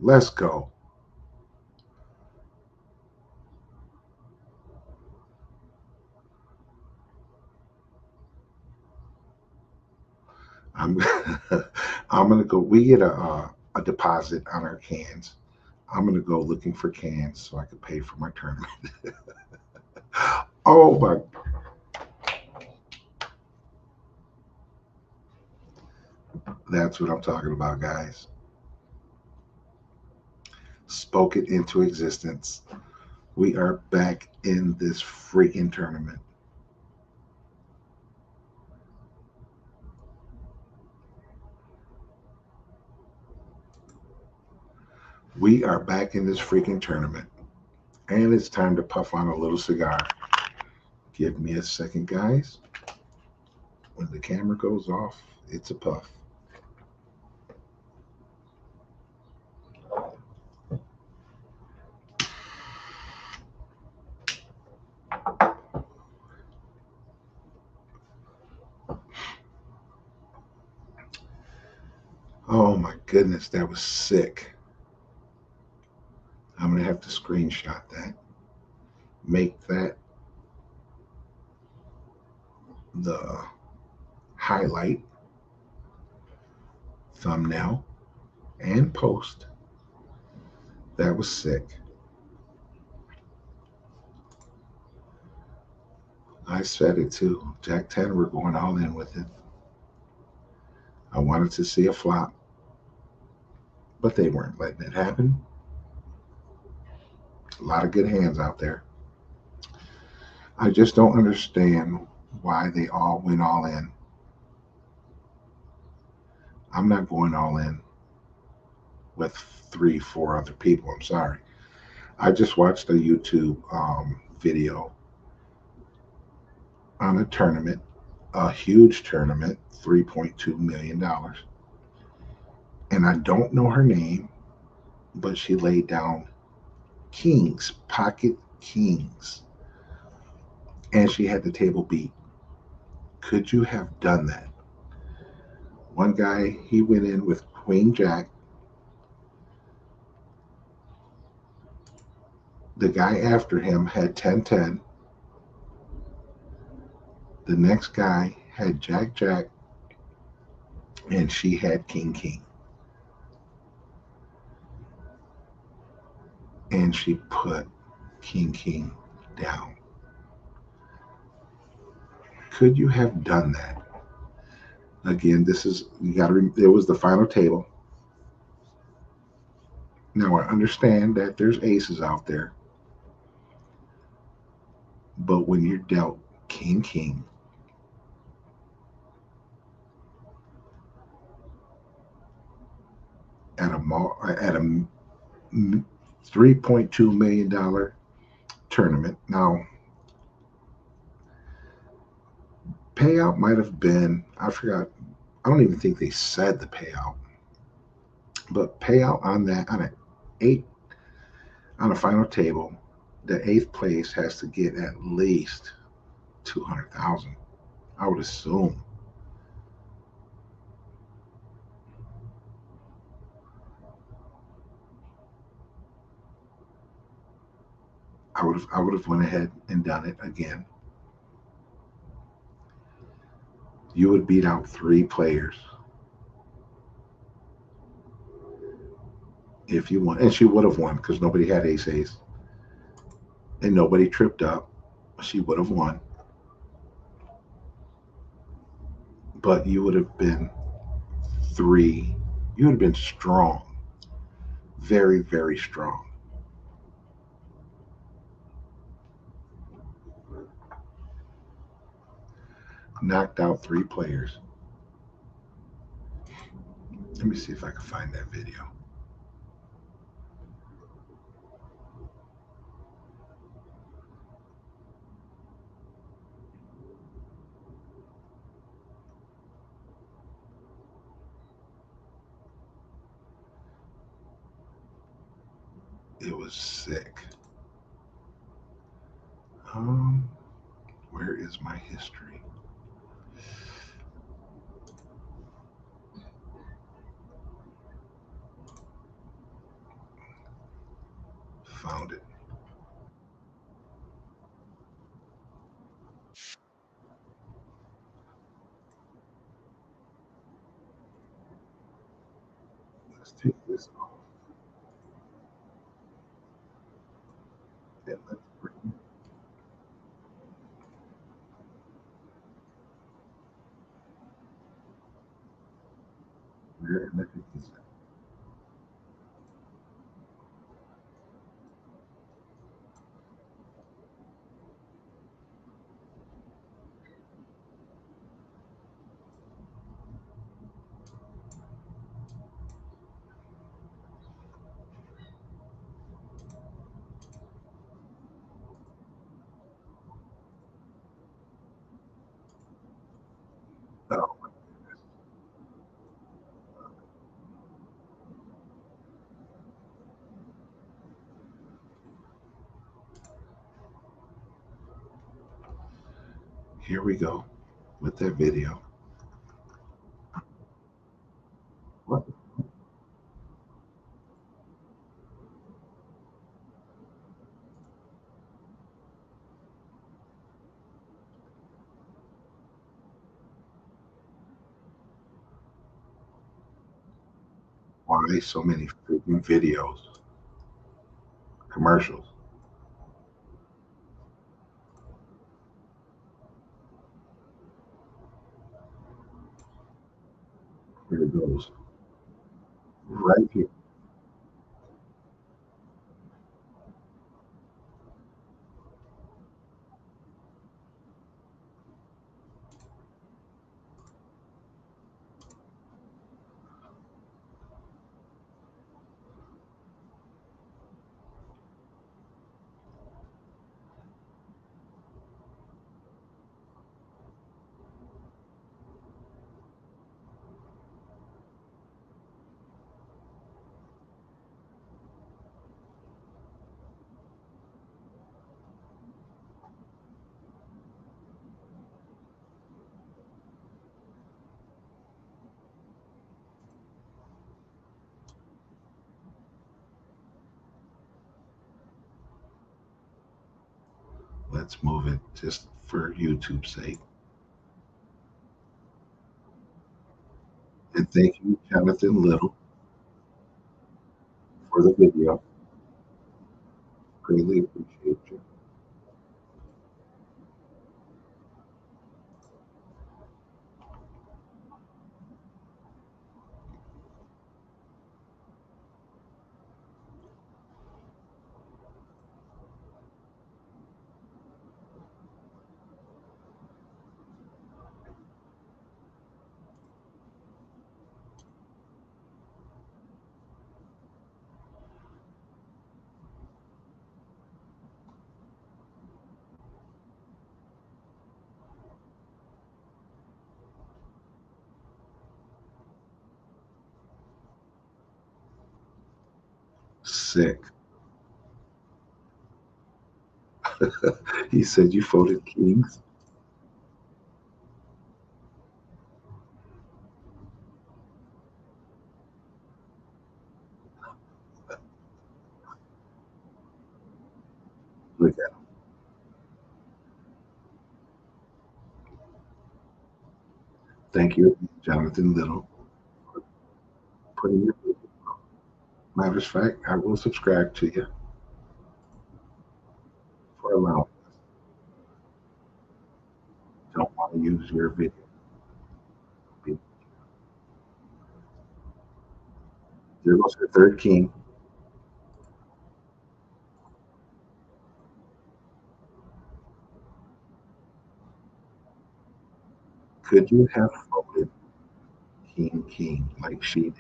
Let's go. I'm I'm gonna go. We get a deposit on our cans. I'm gonna go looking for cans so I can pay for my tournament. Oh my! That's what I'm talking about, guys. Spoke it into existence. We are back in this freaking tournament. We are back in this freaking tournament. And it's time to puff on a little cigar. Give me a second, guys. When the camera goes off, it's a puff. Oh my goodness, that was sick. I'm going to have to screenshot that. Make that the highlight, thumbnail, and post. That was sick. I said it too. Jack 10, we're going all in with it. I wanted to see a flop, but they weren't letting it happen. A lot of good hands out there. I just don't understand why they all went all in. I'm not going all in with 3, 4 other people. I'm sorry. I just watched a YouTube video on a tournament, a huge tournament, $3.2 million. And I don't know her name, but she laid down kings, pocket kings. And she had the table beat. Could you have done that? One guy, he went in with Queen Jack. The guy after him had 10-10. The next guy had Jack Jack, and she had King King. And she put King King down. Could you have done that? Again, this is, you got to, it was the final table. Now I understand that there's aces out there, but when you're dealt King King, at a $3.2 million tournament. Now, payout might have been, I forgot, I don't even think they said the payout. But payout on that on an eight on a final table, the eighth place has to get at least 200,000. I would assume. I would have went ahead and done it again. You would beat out three players if you won, and she would have won because nobody had ace and nobody tripped up. She would have won, but you would have been three. You would have been strong, very very strong. Knocked out three players. Let me see if I can find that video. It was sick. Um, where is my history? Found it. Let's take this off. And let's bring where in the heck is it? Oh, here we go with that video. What? Why so many freaking videos, commercials? Here it goes. Right here. Let's move it just for YouTube's sake. And thank you, Jonathan Little, for the video. Greatly appreciate you. sick. He said you folded kings. Look at Thank you, Jonathan Little, for putting your matters of fact. I will subscribe to you for allowing. Don't want to use your video. There goes your third king. Could you have folded king, king like she did?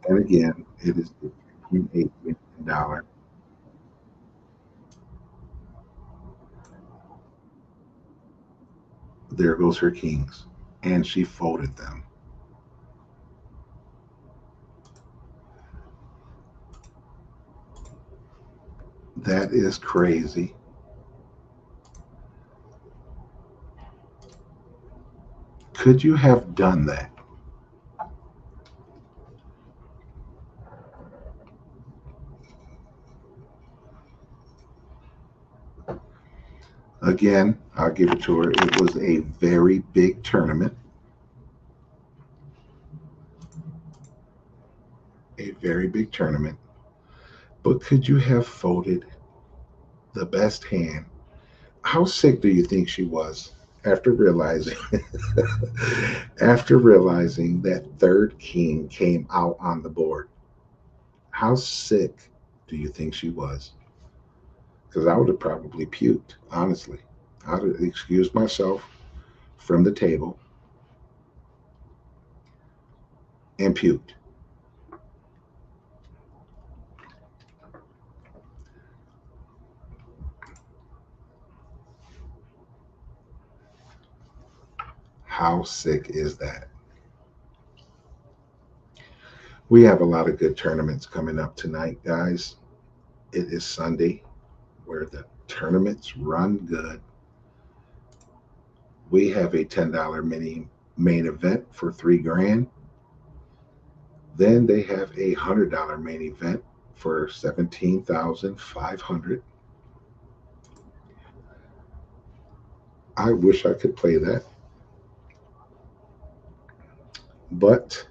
And again, it is the $3.8 million. There goes her kings. And she folded them. That is crazy. Could you have done that? Again, I'll give it to her. It was a very big tournament. A very big tournament. But could you have folded the best hand? How sick do you think she was after realizing after realizing that third king came out on the board? How sick do you think she was? Because I would have probably puked, honestly. I would have excused myself from the table and puked. How sick is that? We have a lot of good tournaments coming up tonight, guys. It is Sunday where the tournaments run good. We have a $10 mini main event for 3 grand. Then they have a $100 main event for 17,500. I wish I could play that, but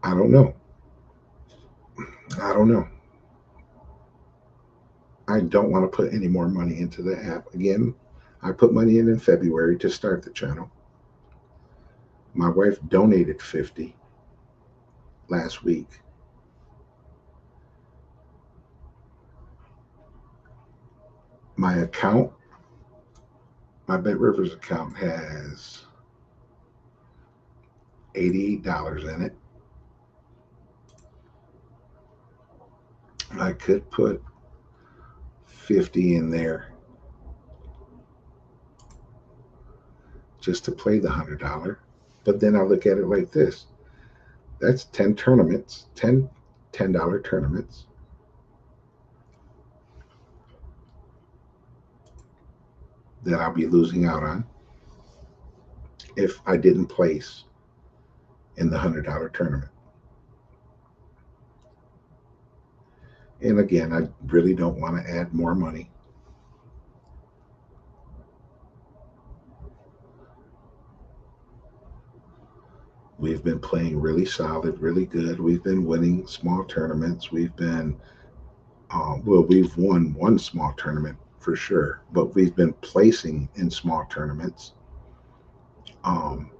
I don't know. I don't know. I don't want to put any more money into the app. Again, I put money in February to start the channel. My wife donated 50 last week. My account, my Bet Rivers account has $88 in it. I could put 50 in there just to play the $100. But then I look at it like this. That's 10 tournaments, 10 $10 tournaments. That I'll be losing out on if I didn't place in the $100 tournament. And again, I really don't want to add more money. We've been playing really solid, really good. We've been winning small tournaments. We've won one small tournament for sure, but we've been placing in small tournaments. Um,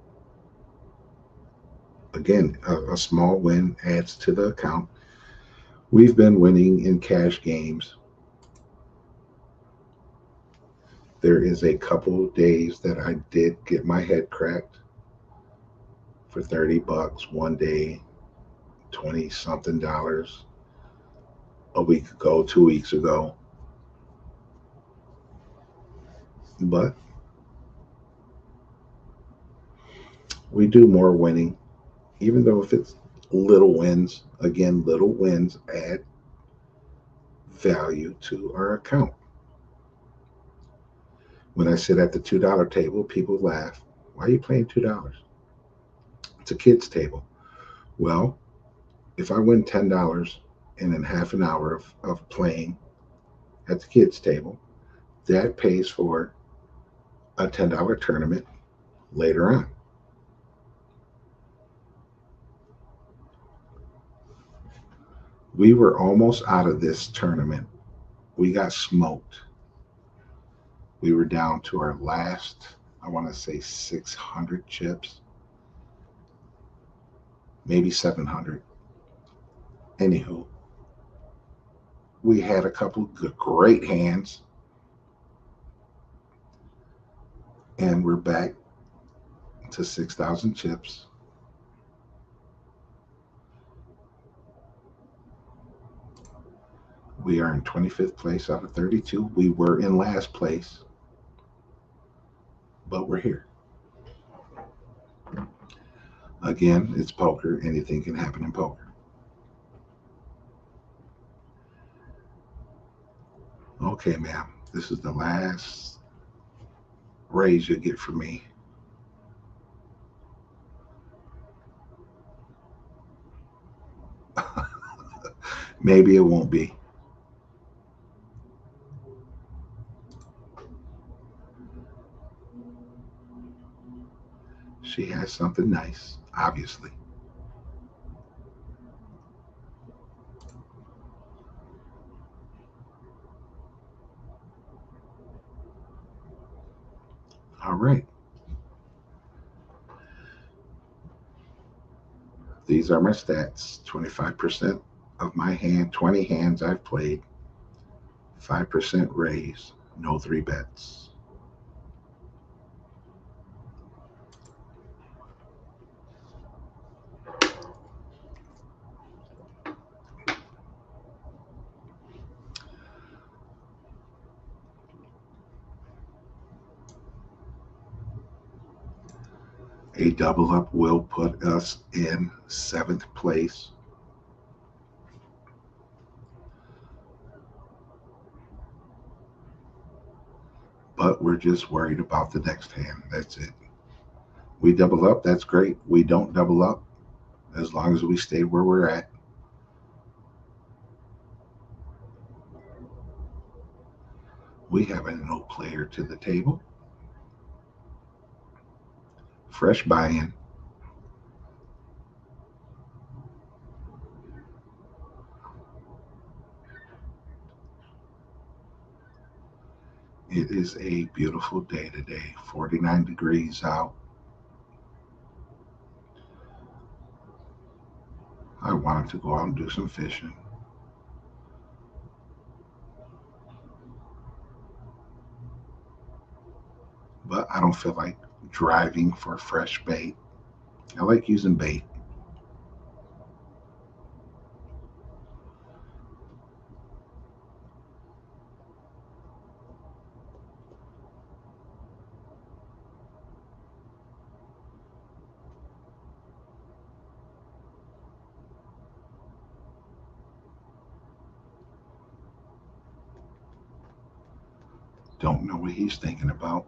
Again, a small win adds to the account. We've been winning in cash games. There is a couple days that I did get my head cracked for $30 one day, 20 something dollars a week ago, 2 weeks ago. But We do more winning, even though if it's little wins, again, little wins add value to our account. When I sit at the $2 table, people laugh. Why are you playing $2? It's a kid's table. Well, if I win $10 in half an hour of playing at the kids' table, that pays for a $10 tournament later on. We were almost out of this tournament. We got smoked. We were down to our last, I want to say 600 chips, maybe 700. Anywho, we had a couple of great hands, and we're back to 6,000 chips. We are in 25th place out of 32. We were in last place, but we're here. Again, it's poker. Anything can happen in poker. Okay, ma'am. This is the last raise you get from me. Maybe it won't be. She has something nice, obviously. All right. These are my stats. 25% of my hand, 20 hands I've played, 5% raise, no three bets. A double up will put us in seventh place. But we're just worried about the next hand. That's it. We double up, that's great. We don't double up, as long as we stay where we're at. We have a no player to the table. Fresh buy in. It is a beautiful day today, 49 degrees out. I wanted to go out and do some fishing. But I don't feel like driving for fresh bait. I like using bait. Don't know what he's thinking about.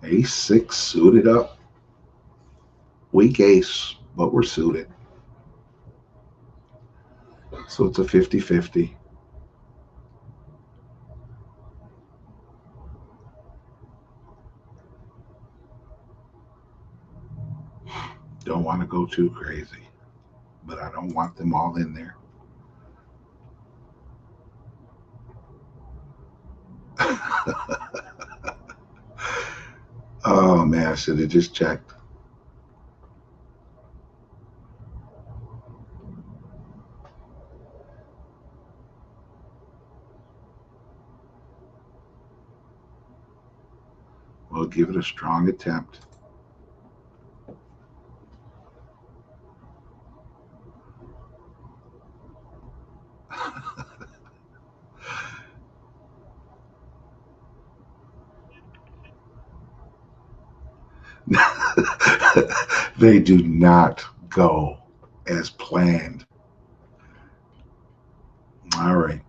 Ace six suited up. Weak ace, but we're suited. So it's a 50-50. Don't want to go too crazy, but I don't want them all in there. Oh man, I should have just checked. I'll give it a strong attempt. They do not go as planned. All right.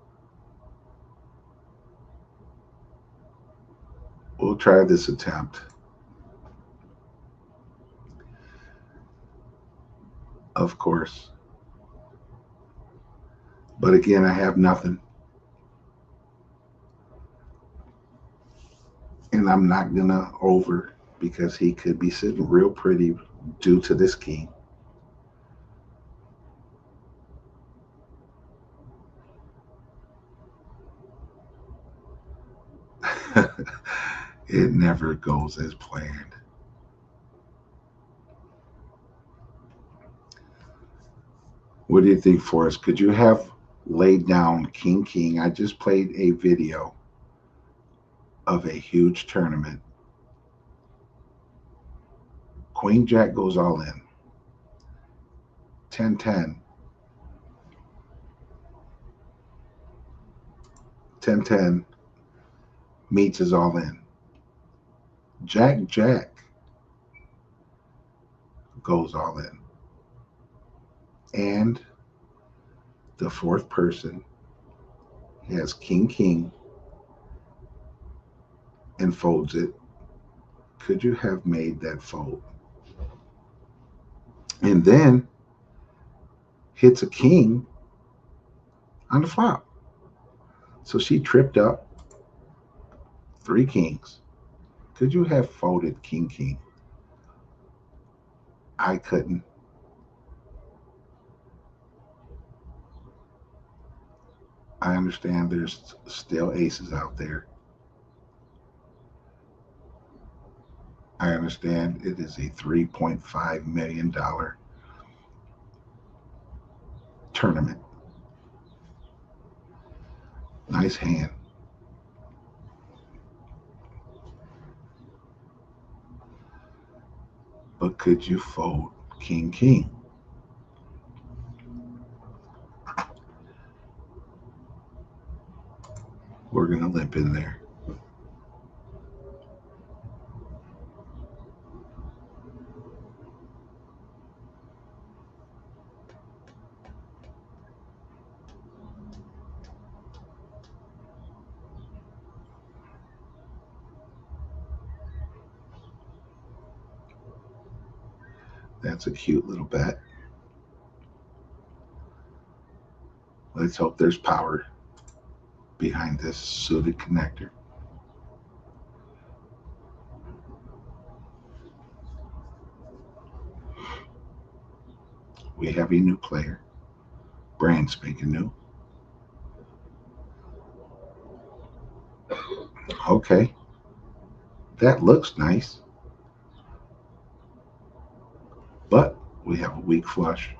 We'll try this attempt. Of course. But again, I have nothing. And I'm not going to over because he could be sitting real pretty due to this king. It never goes as planned. What do you think, Forrest? Could you have laid down King King? I just played a video of a huge tournament. Queen Jack goes all in. 10-10. 10-10 meets is all in. Jack Jack goes all in. And the fourth person has King King and folds it. Could you have made that fold? And then hits a king on the flop. So she tripped up 3 kings. Could you have folded King King? I couldn't. I understand there's still aces out there. I understand it is a $3.5 million tournament. Nice hand. But could you fold King King? We're going to limp in there. That's a cute little bet. Let's hope there's power behind this suited connector. We have a new player, brand spanking new. Okay, that looks nice, but we have a weak flush.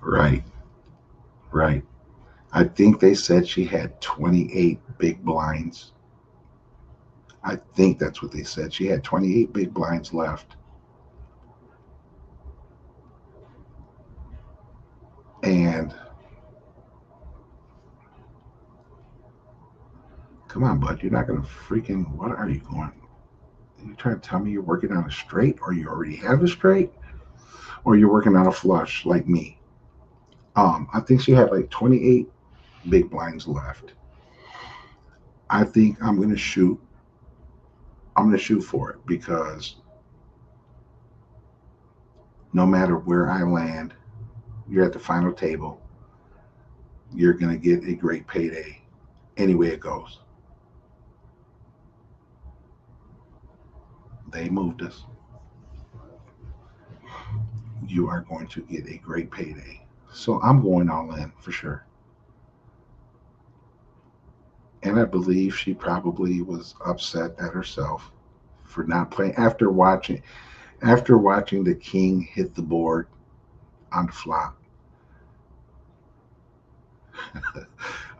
Right, right. I think they said she had 28 big blinds. I think that's what they said. She had 28 big blinds left. And come on, bud, you're not going to freaking, what are you going? Are you trying to tell me you're working on a straight, or you already have a straight, or you're working on a flush like me? I think she had like 28 big blinds left. I think I'm going to shoot. I'm going to shoot for it because no matter where I land, you're at the final table. You're going to get a great payday any way it goes. They moved us. You are going to get a great payday. So I'm going all in for sure. And I believe she probably was upset at herself, for not playing after watching the king hit the board on the flop.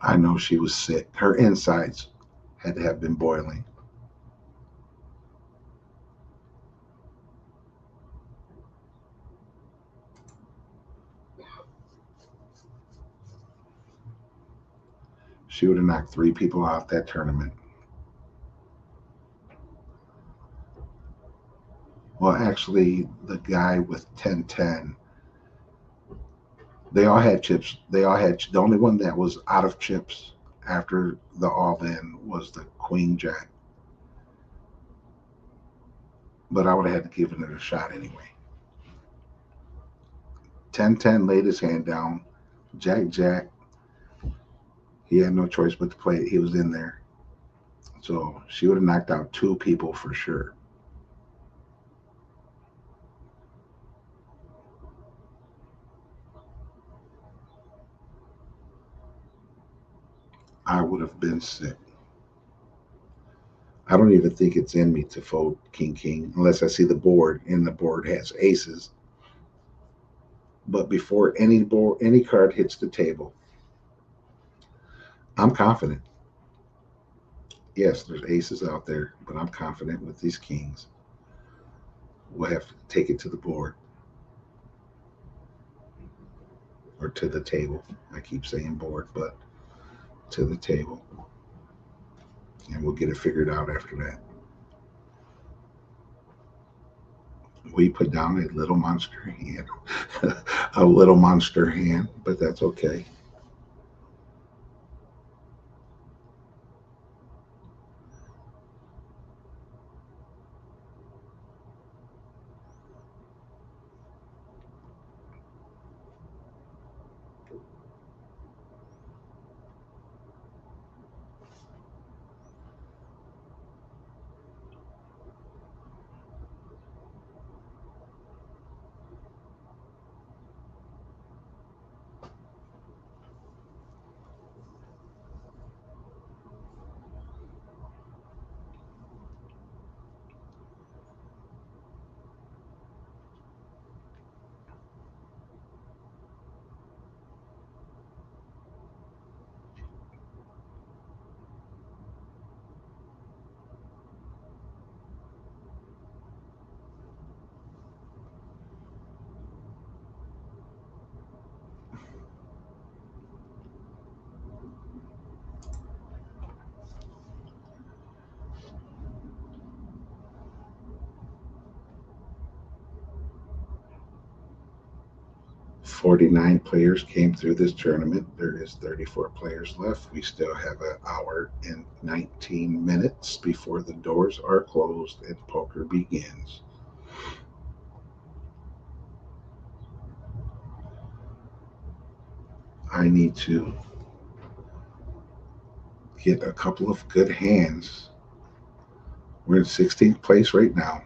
I know she was sick. Her insides had to have been boiling. She would have knocked 3 people out that tournament. Well, actually, the guy with 10-10, they all had chips. The only one that was out of chips after the all in was the Queen Jack. But I would have had to give it a shot anyway. 10-10 laid his hand down. Jack Jack, he had no choice but to play it. He was in there. So she would have knocked out 2 people for sure. I would have been sick. I don't even think it's in me to fold King King unless I see the board and the board has aces. But before any card hits the table, I'm confident. Yes, there's aces out there, but I'm confident with these kings. We'll have to take it to the board or to the table. I keep saying board, but to the table. And we'll get it figured out after that. We put down a little monster hand, a little monster hand, but that's okay. "49 players came through this tournament. There is 34 players left. We still have an hour and 19 minutes before the doors are closed and poker begins. I need to get a couple of good hands. We're in 16th place right now.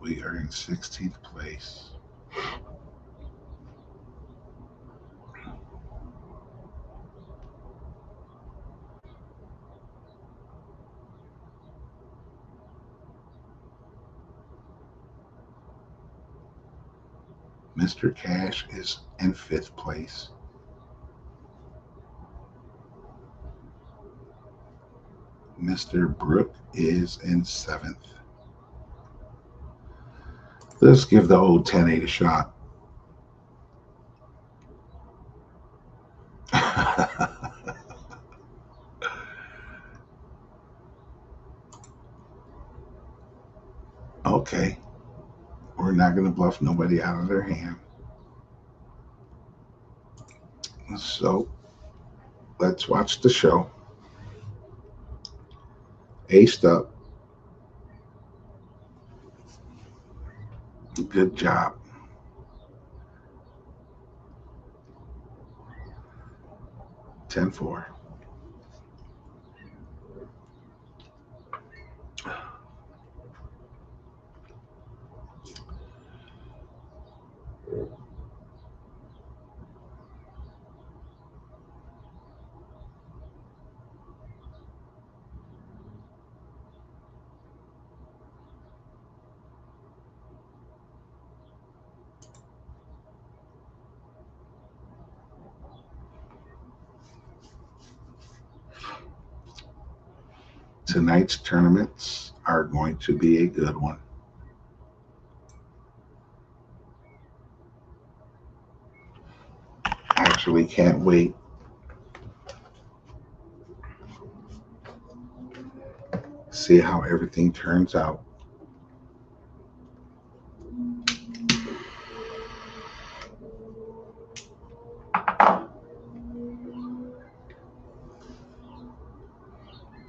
We are in 16th place. Mr. Cash is in 5th place. Mr. Brook is in 7th. Let's give the old 10-8 a shot. Okay. We're not going to bluff nobody out of their hand. So let's watch the show. Aced up. Good job. 10-4. Tonight's tournaments are going to be a good one. Actually, can't wait. See how everything turns out.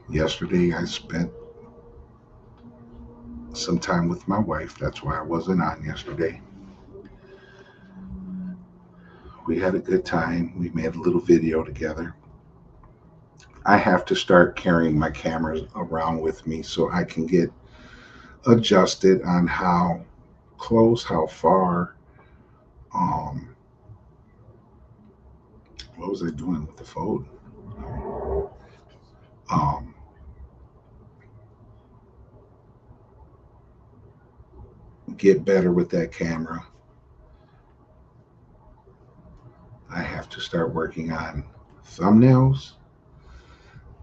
Yesterday, I spent some time with my wife. That's why I wasn't on yesterday. We had a good time. We made a little video together. I have to start carrying my cameras around with me so I can get adjusted on how close, how far. Um, what was I doing with the phone? Um, get better with that camera. I have to start working on thumbnails.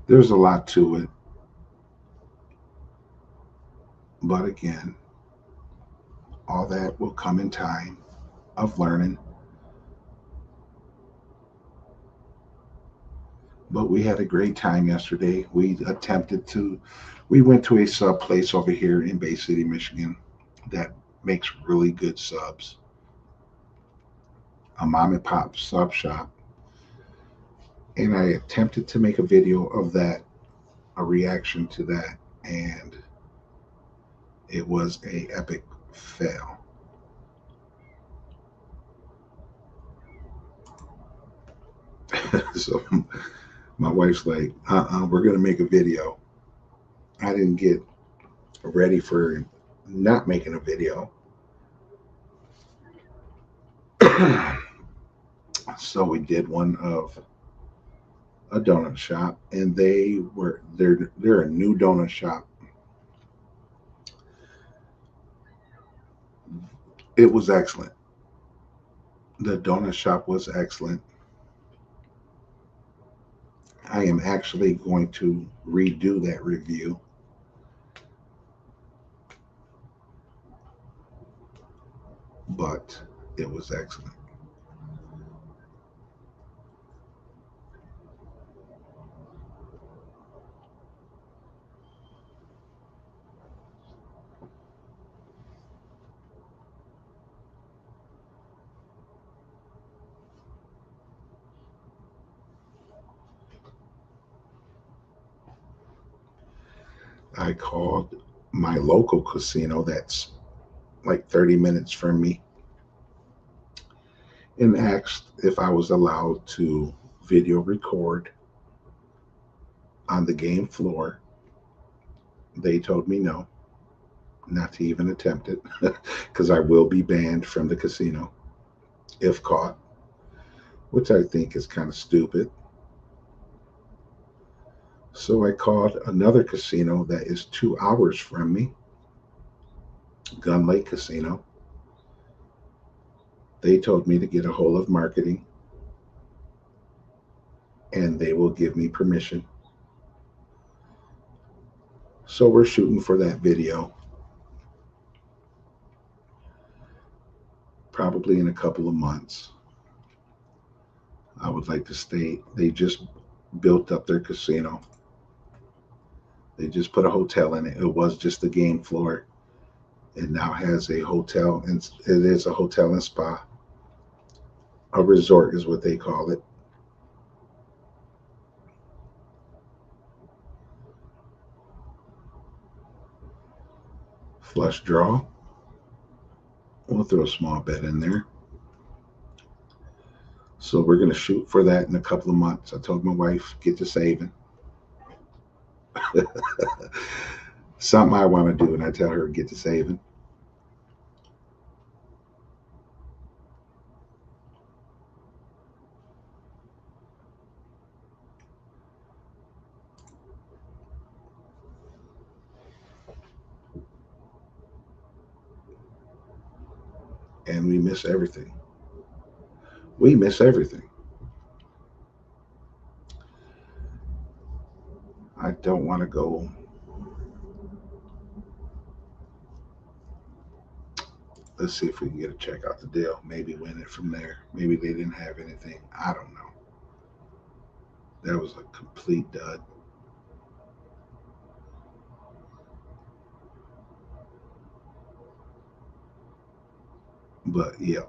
There's a lot to it. But again, all that will come in time of learning. But we had a great time yesterday. We went to a sub place over here in Bay City, Michigan that makes really good subs. A mom and pop sub shop. And I attempted to make a video of that, a reaction to that, and it was a epic fail. So my wife's like, we're gonna make a video. I didn't get ready for not making a video. So we did one of a donut shop, and they're a new donut shop. It was excellent. The donut shop was excellent. I am actually going to redo that review. But it was excellent. I called my local casino that's like 30 minutes from me and asked if I was allowed to video record on the game floor. They told me no, not to even attempt it, because I will be banned from the casino if caught, which I think is kind of stupid. So I called another casino that is 2 hours from me, Gun Lake Casino. They told me to get a hold of marketing and they will give me permission. So we're shooting for that video probably in a couple of months. I would like to stay. They just built up their casino. They just put a hotel in it. It was just a game floor. It now has a hotel, and it is a hotel and spa. A resort is what they call it. Flush draw. We'll throw a small bet in there. So we're going to shoot for that in a couple of months. I told my wife, get to saving. Something I want to do, and I tell her, get to saving. And we miss everything. We miss everything. I don't want to go Let's see if we can get a check out the deal. Maybe win it from there. Maybe they didn't have anything. I don't know. That was a complete dud. But yeah,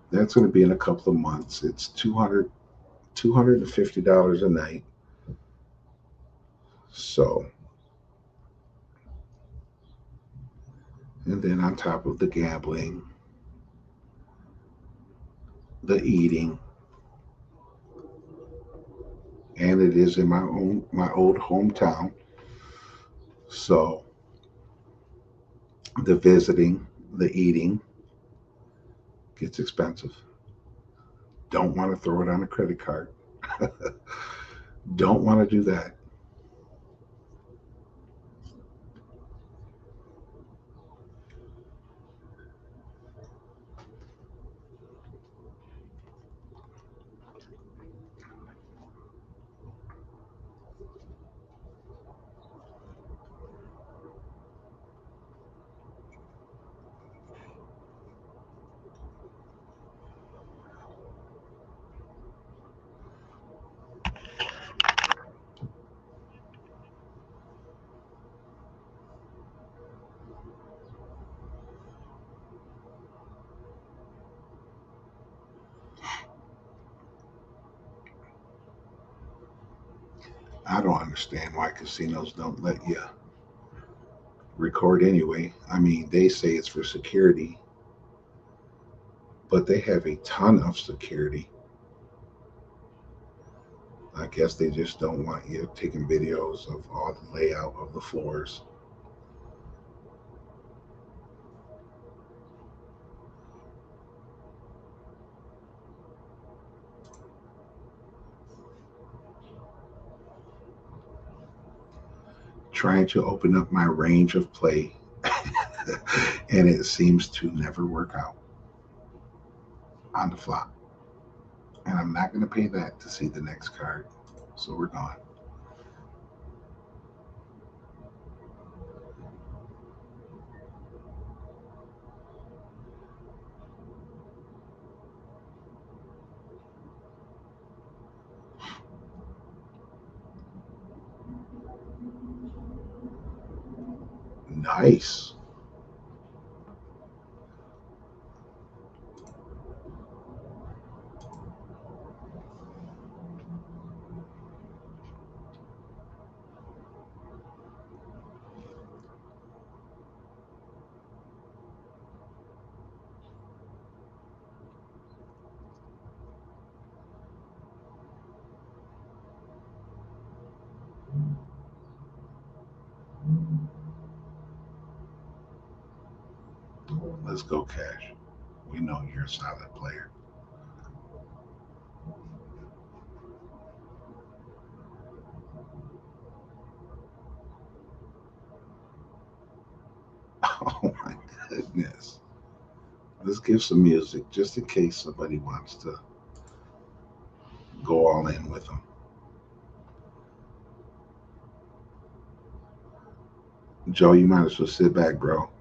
that's going to be in a couple of months. It's $250 a night. So, and then on top of the gambling, the eating, and it is in my old hometown. So, the visiting, the eating gets expensive. Don't want to throw it on a credit card. Don't want to do that. I don't understand why casinos don't let you record anyway. I mean, they say it's for security, but they have a ton of security. I guess they just don't want you taking videos of all the layout of the floors. Trying to open up my range of play, and it seems to never work out on the flop. And I'm not going to pay that to see the next card. So we're gone. Nice. Let's go, Cash. We know you're a solid player. Oh my goodness. Let's give some music just in case somebody wants to go all in with them. Joe, you might as well sit back, bro.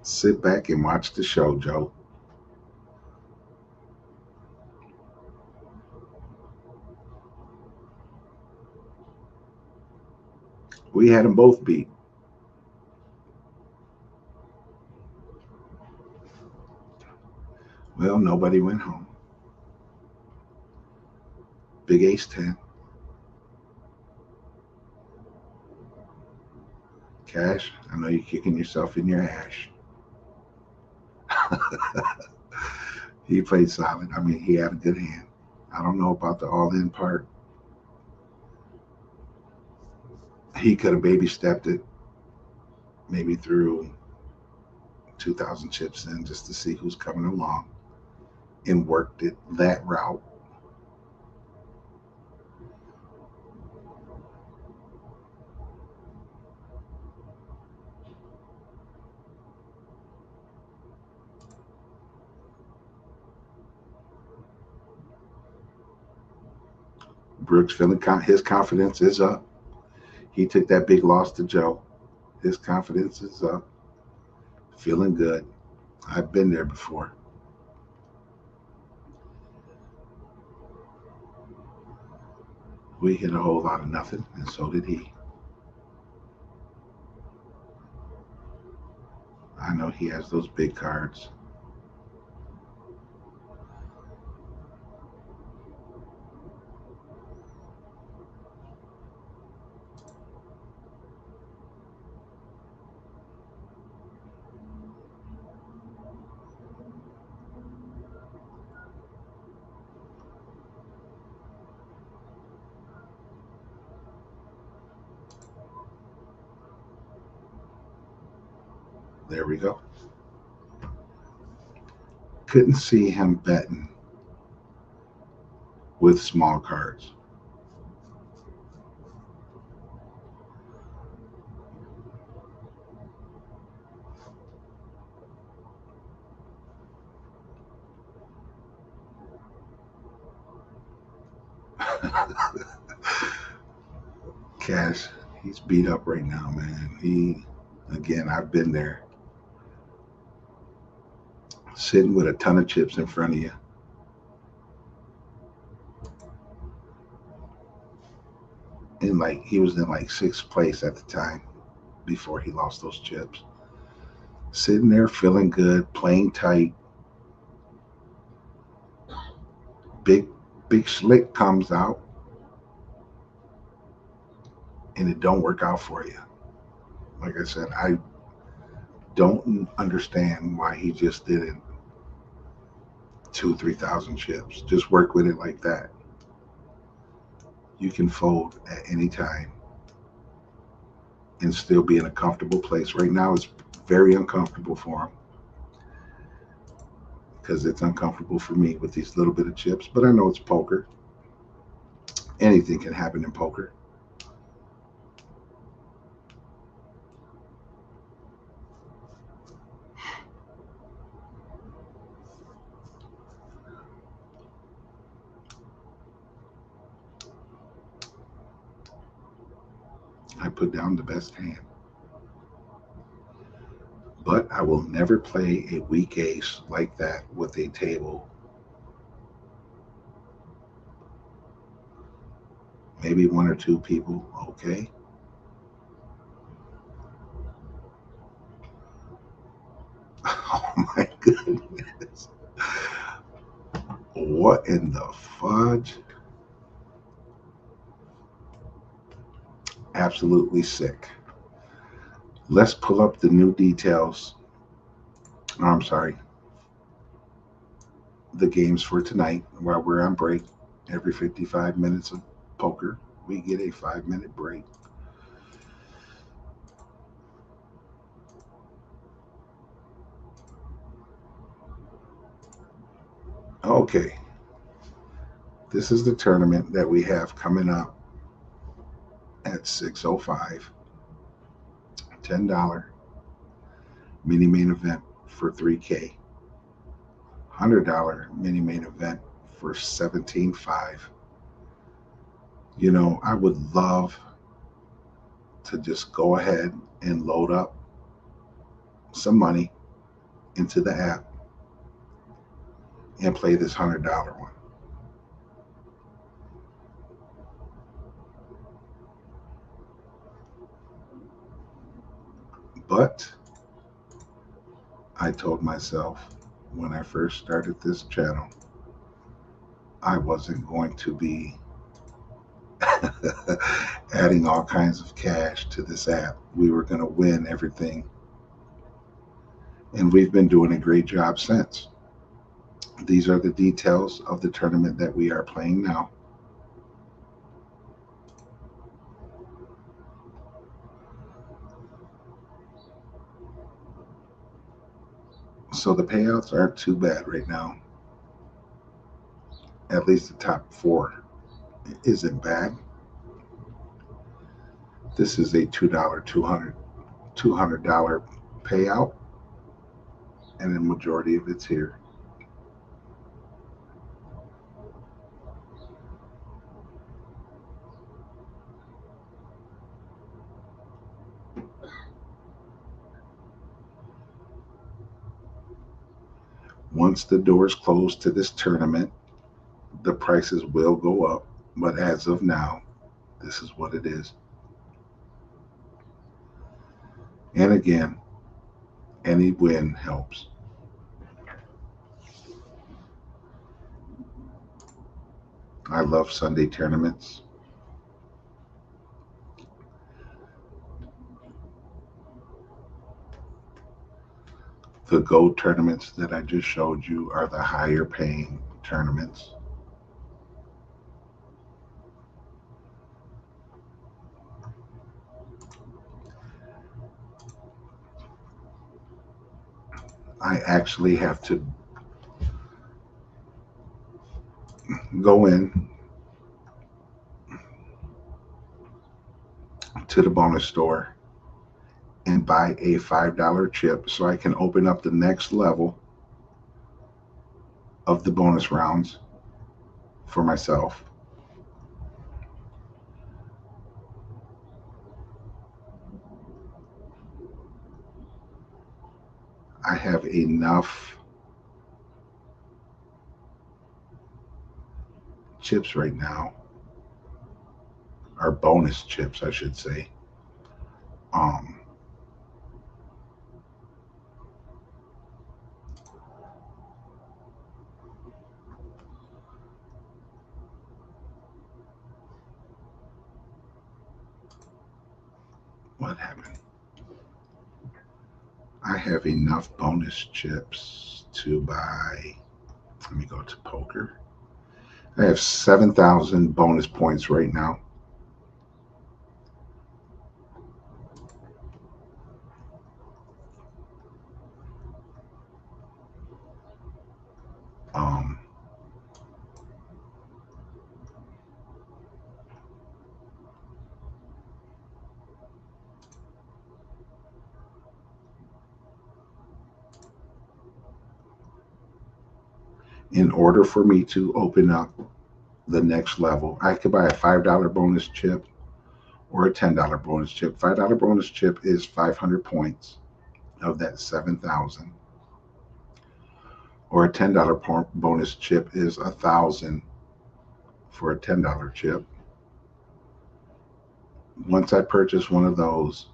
Sit back and watch the show, Joe. We had them both beat. Well, nobody went home. Big Ace 10. Cash, I know you're kicking yourself in your ash. He played solid. I mean, he had a good hand. I don't know about the all in part. He could have baby stepped it, maybe threw 2,000 chips in just to see who's coming along and worked it that route. Brooks feeling his confidence is up. He took that big loss to Joe. His confidence is up. Feeling good. I've been there before. We hit a whole lot of nothing, and so did he. I know he has those big cards. There we go. Couldn't see him betting with small cards. Cash, he's beat up right now, man. Again, I've been there. Sitting with a ton of chips in front of you. And like, he was in like sixth place at the time before he lost those chips. Sitting there feeling good, playing tight. Big, big slick comes out, and it don't work out for you. Like I said, I don't understand why he just didn't 3,000 chips. Just work with it like that. You can fold at any time and still be in a comfortable place. Right now, it's very uncomfortable for him because it's uncomfortable for me with these little bit of chips. But I know it's poker. Anything can happen in poker. I put down the best hand. But I will never play a weak ace like that with a table. Maybe one or two people, okay. Oh my goodness. What in the fudge? Absolutely sick. Let's pull up the new details. Oh, I'm sorry. The games for tonight while we're on break. Every 55 minutes of poker, we get a 5-minute break. Okay. This is the tournament that we have coming up at 6:05. $10 mini main event for 3K. $100 mini main event for 17.5. You know, I would love to just go ahead and load up some money into the app and play this $100 one. But I told myself when I first started this channel, I wasn't going to be adding all kinds of cash to this app. We were going to win everything. And we've been doing a great job since. These are the details of the tournament that we are playing now. So the payouts aren't too bad right now. At least the top four isn't bad. This is a $2 $200 payout, and the majority of it's here. – once the doors close to this tournament, the prices will go up. But as of now, this is what it is. And again, any win helps. I love Sunday tournaments. The gold tournaments that I just showed you are the higher paying tournaments. I actually have to go in to the bonus store and buy a $5 chip so I can open up the next level of the bonus rounds for myself. I have enough chips right now, or bonus chips, I should say. Um, what happened? I have enough bonus chips to buy. Let me go to poker. I have 7,000 bonus points right now. Um, in order for me to open up the next level, I could buy a $5 bonus chip or a $10 bonus chip. $5 bonus chip is 500 points of that 7,000, or a $10 bonus chip is 1,000 for a $10 chip. Once I purchase one of those,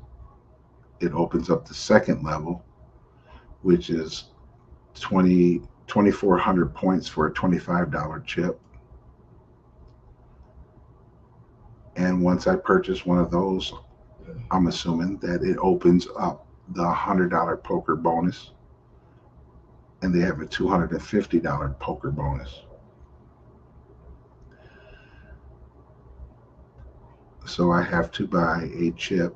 it opens up the second level, which is 2,400 points for a $25 chip. And once I purchase one of those, I'm assuming that it opens up the $100 poker bonus, and they have a $250 poker bonus. So I have to buy a chip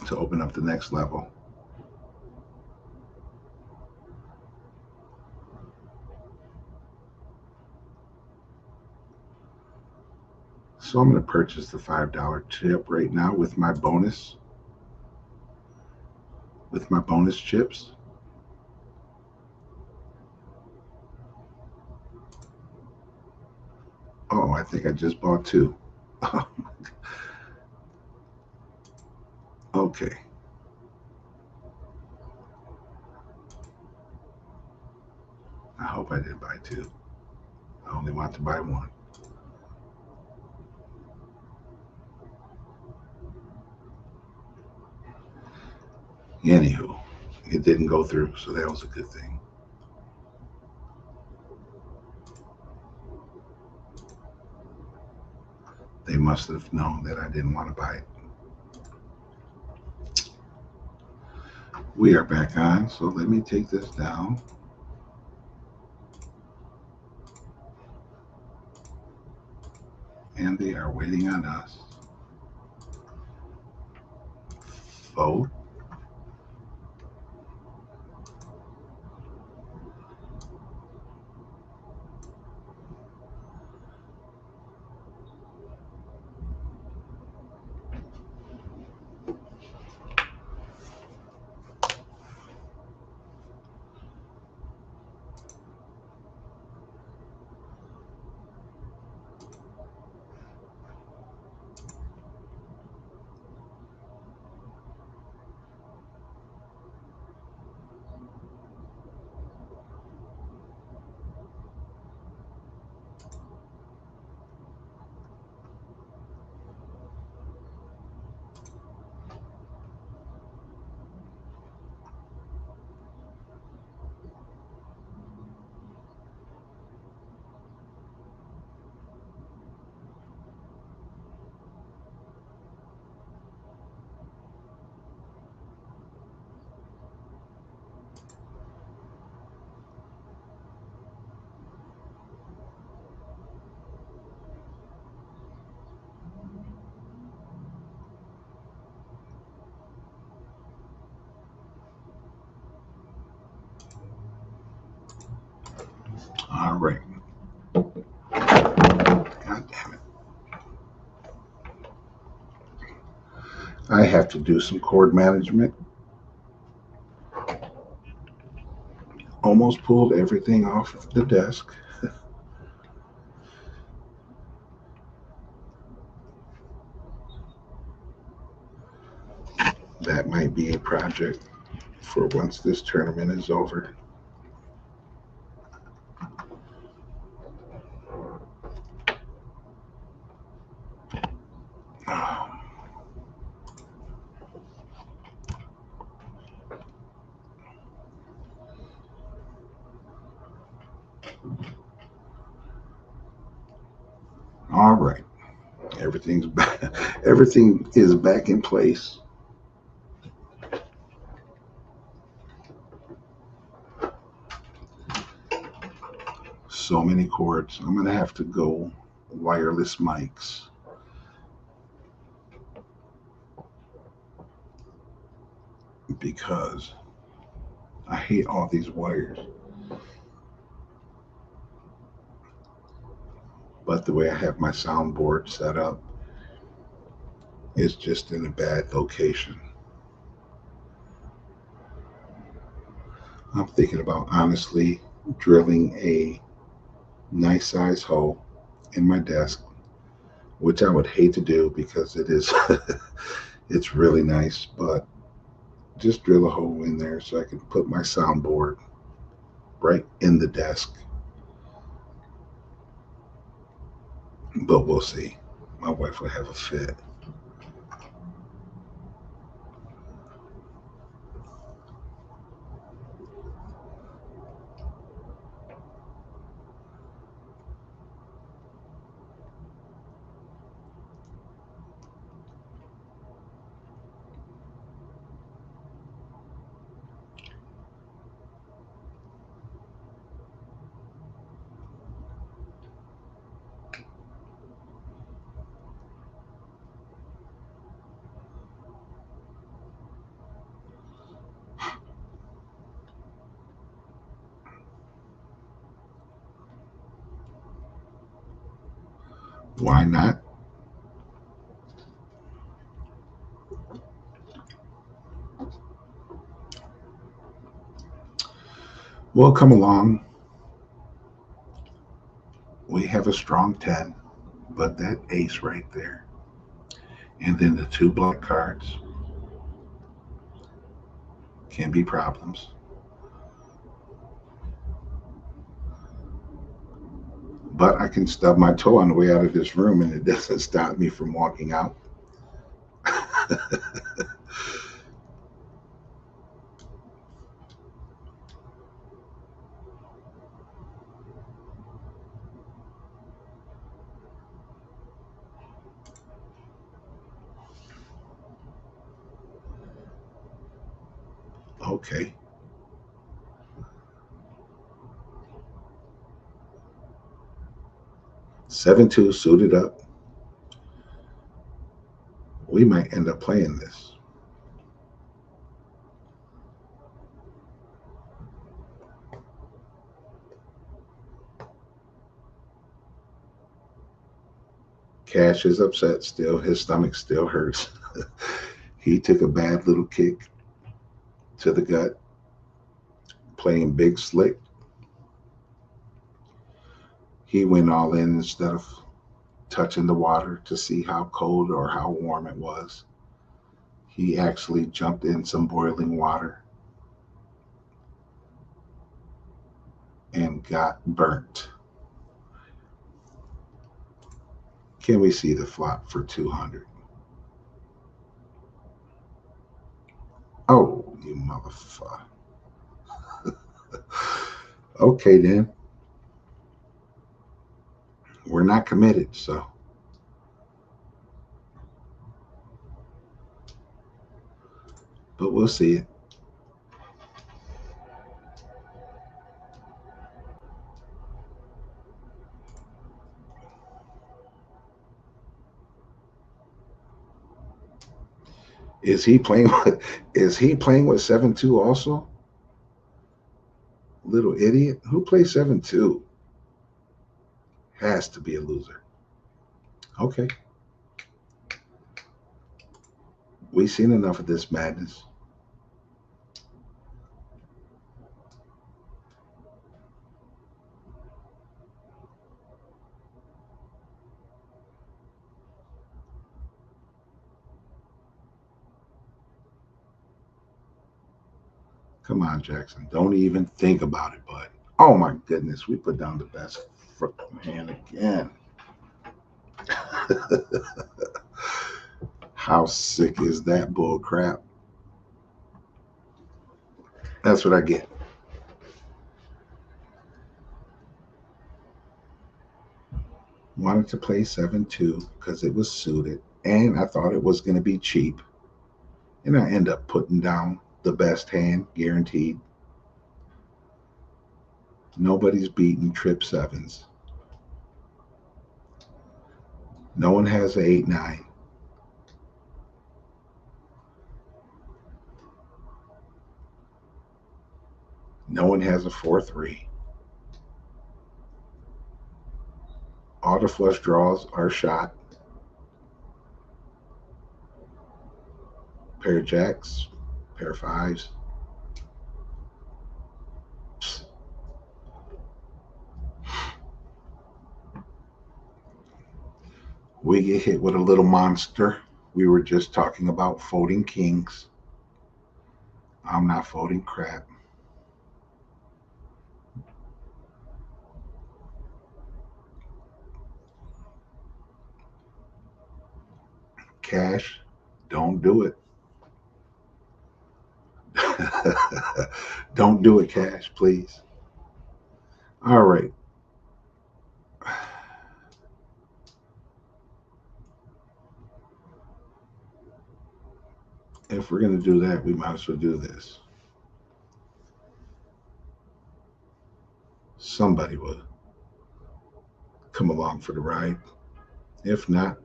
to open up the next level. So I'm going to purchase the $5 chip right now with my bonus chips. Oh, I think I just bought two. Okay. I hope I didn't buy two. I only want to buy one. Anywho, it didn't go through, so that was a good thing. They must have known that I didn't want to buy it. We are back on, so let me take this down. And they are waiting on us. Vote. right. God damn it. I have to do some cord management. Almost pulled everything off of the desk. That might be a project for once this tournament is over. All right. Everything's back. Everything is back in place. So many cords. I'm gonna have to go wireless mics. Because I hate all these wires. But the way I have my soundboard set up is just in a bad location. I'm thinking about honestly drilling a nice size hole in my desk, which I would hate to do because it is it's really nice, but just drill a hole in there so I can put my soundboard right in the desk. But we'll see. My wife will have a fit. Why not? We'll come along. We have a strong 10, but that ace right there. And then the two black cards can be problems. But I can stub my toe on the way out of this room and it doesn't stop me from walking out. Okay. Seven two suited up. We might end up playing this. Cash is upset still. His stomach still hurts. He took a bad little kick to the gut, playing big slick. He went all in instead of touching the water to see how cold or how warm it was. He actually jumped in some boiling water and got burnt. Can we see the flop for 200? Oh, you motherfucker. Okay, then. We're not committed, so. But we'll see it. Is he playing with 7-2 also? Little idiot. Who plays 7-2? Has to be a loser. Okay. We've seen enough of this madness. Come on, Jackson. Don't even think about it, bud. Oh my goodness, we put down the best freaking hand again. How sick is that bull crap? That's what I get. Wanted to play 7-2 because it was suited, and I thought it was going to be cheap. And I end up putting down the best hand, guaranteed. Nobody's beating trip sevens. No one has an 8-9. No one has a 4-3. All the flush draws are shot. Pair of jacks, pair of fives. We get hit with a little monster. We were just talking about folding kings. I'm not folding crap. Cash, don't do it. Don't do it, Cash, please. All right. If we're going to do that, we might as well do this. Somebody will come along for the ride. If not,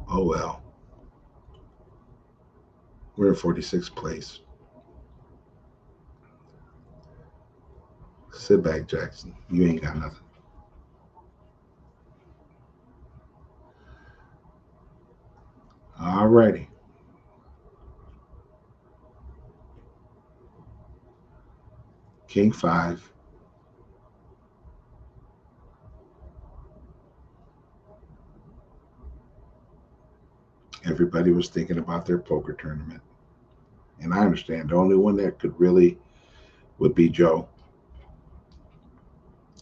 oh well. We're in 46th place. Sit back, Jackson. You ain't got nothing. All righty. King 5. Everybody was thinking about their poker tournament. And I understand the only one that could really would be Joe.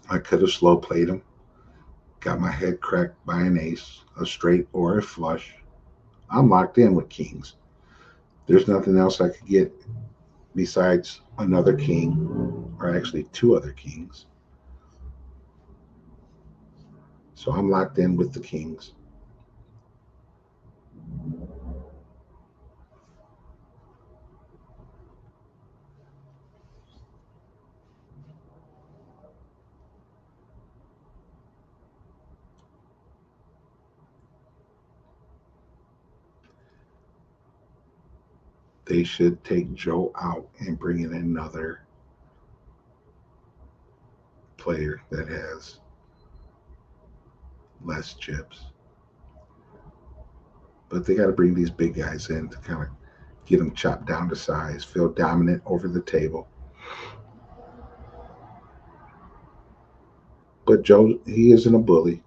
I could have slow played him, got my head cracked by an ace, a straight, or a flush. I'm locked in with kings. There's nothing else I could get besides another king, or actually two other kings. So I'm locked in with the kings. They should take Joe out and bring in another player that has less chips. But they got to bring these big guys in to kind of get them chopped down to size, feel dominant over the table. But Joe, he isn't a bully.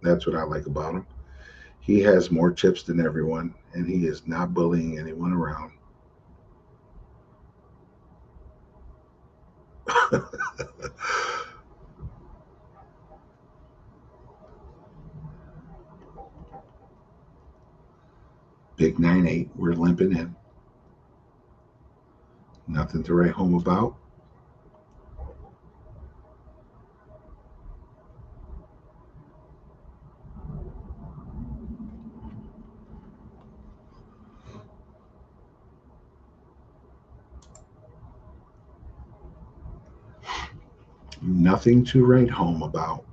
That's what I like about him. He has more chips than everyone, and he is not bullying anyone around. Big 9-8, we're limping in. Nothing to write home about. Nothing to write home about.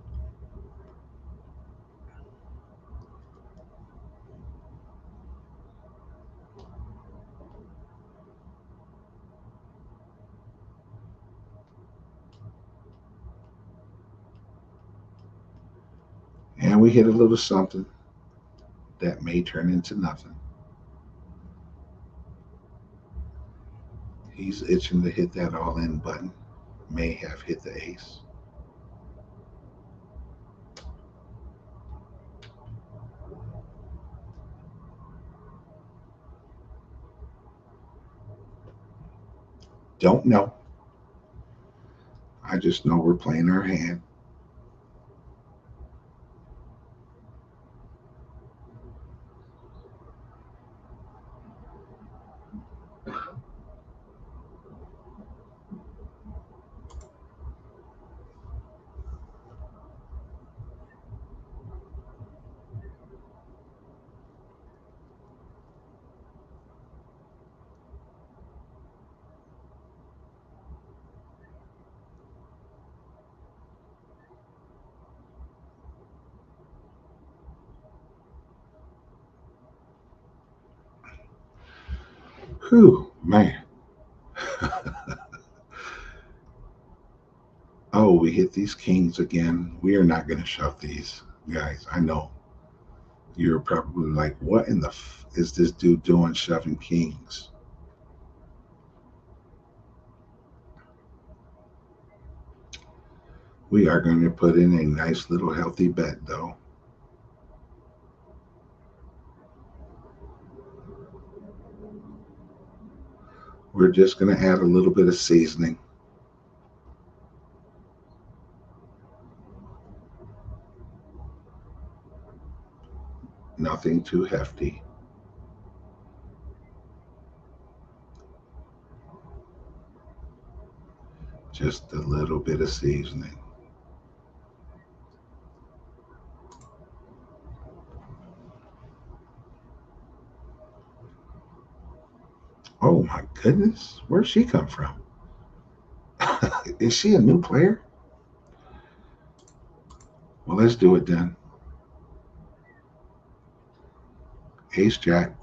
we hit a little something that may turn into nothing. He's itching to hit that all in button. May have hit the ace. Don't know. I just know we're playing our hand. Whew, man. Oh, we hit these kings again. We are not going to shove these, guys. I know. You're probably like, what in the is this dude doing shoving kings? We are going to put in a nice little healthy bet, though. We're just going to add a little bit of seasoning. Nothing too hefty. Just a little bit of seasoning. Oh my goodness. Where'd she come from? Is she a new player? Well, let's do it then. Ace Jack.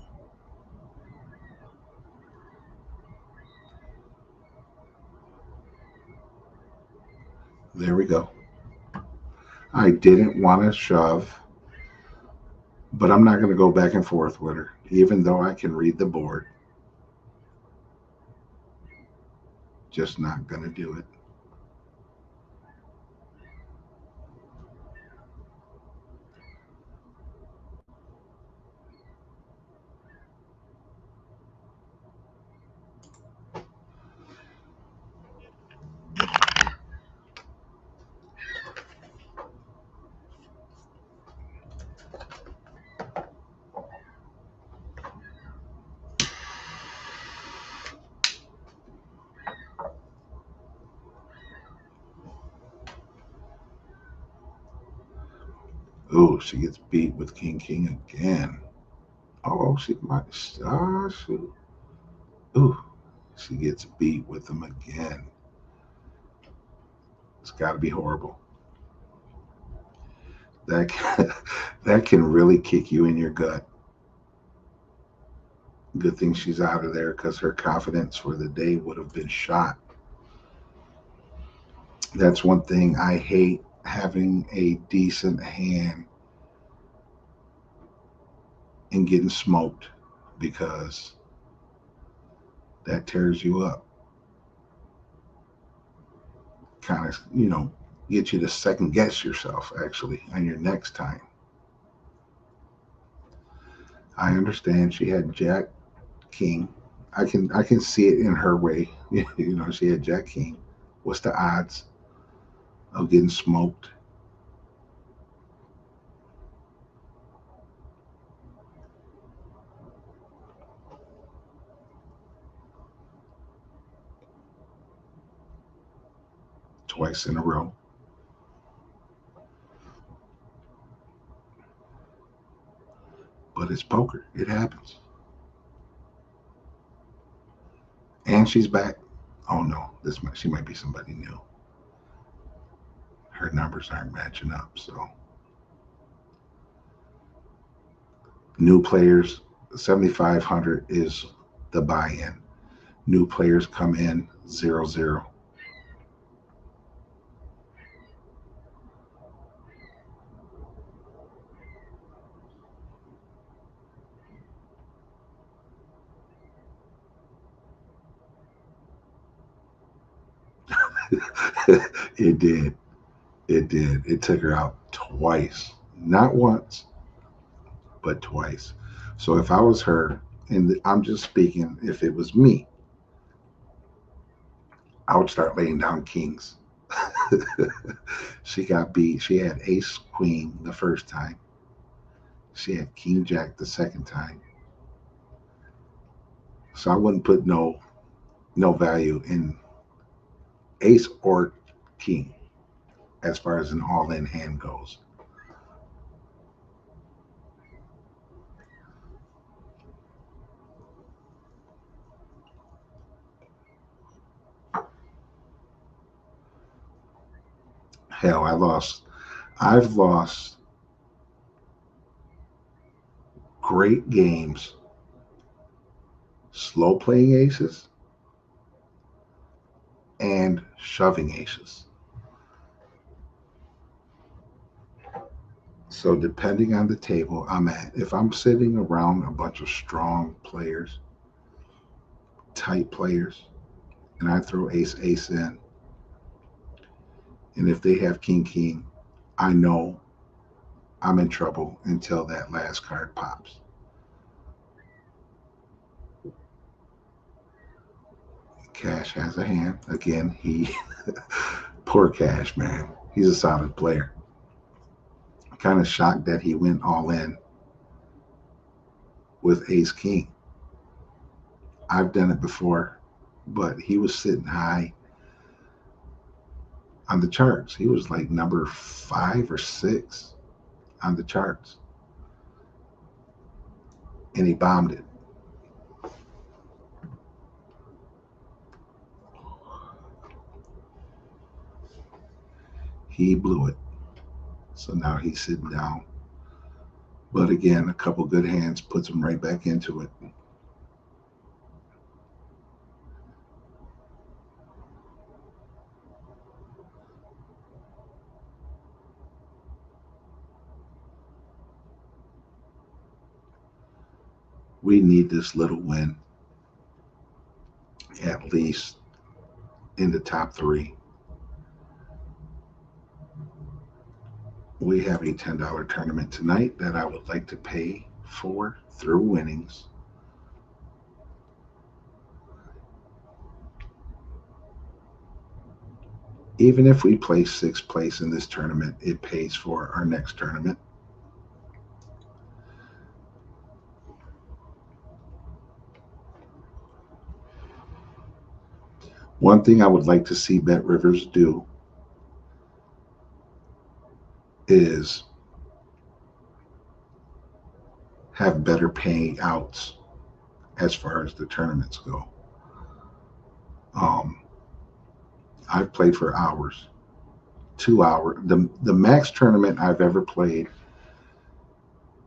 There we go. I didn't want to shove, but I'm not going to go back and forth with her, even though I can read the board. Just not going to do it. Oh, she gets beat with King King again. Oh, she might. Oh, shoot. Ooh, she gets beat with them again. It's got to be horrible. That can, that can really kick you in your gut. Good thing she's out of there because her confidence for the day would have been shot. That's one thing I hate, having a decent hand and getting smoked, because that tears you up. Kind of, get you to second guess yourself actually on your next time. I understand she had Jack King. I can see it in her way. She had Jack King. What's the odds of getting smoked? Twice in a row. But it's poker. It happens. And she's back. Oh no, she might be somebody new. Her numbers aren't matching up. So new players, 7,500 is the buy-in. New players come in 0-0. It did. It did. It took her out twice. Not once, but twice. So if I was her, and I'm just speaking, if it was me, I would start laying down kings. She got beat. She had ace queen the first time. She had king jack the second time. So I wouldn't put no value in ace or king as far as an all in hand goes. Hell, I've lost great games slow playing aces and shoving aces. So depending on the table I'm at, if I'm sitting around a bunch of strong players, tight players, and I throw ace ace in, and if they have king king, I know I'm in trouble until that last card pops. Cash has a hand. Again, he poor Cash, man. He's a solid player. Kind of shocked that he went all in with ace king. I've done it before, but he was sitting high on the charts. He was like number 5 or 6 on the charts, and he bombed it. He blew it. So now he's sitting down. But again, a couple good hands puts him right back into it. We need this little win, at least in the top 3. We have a $10 tournament tonight that I would like to pay for through winnings. Even if we place 6th place in this tournament, it pays for our next tournament. One thing I would like to see Bet Rivers do is have better payouts as far as the tournaments go. Um, I've played for hours, 2 hours. The max tournament I've ever played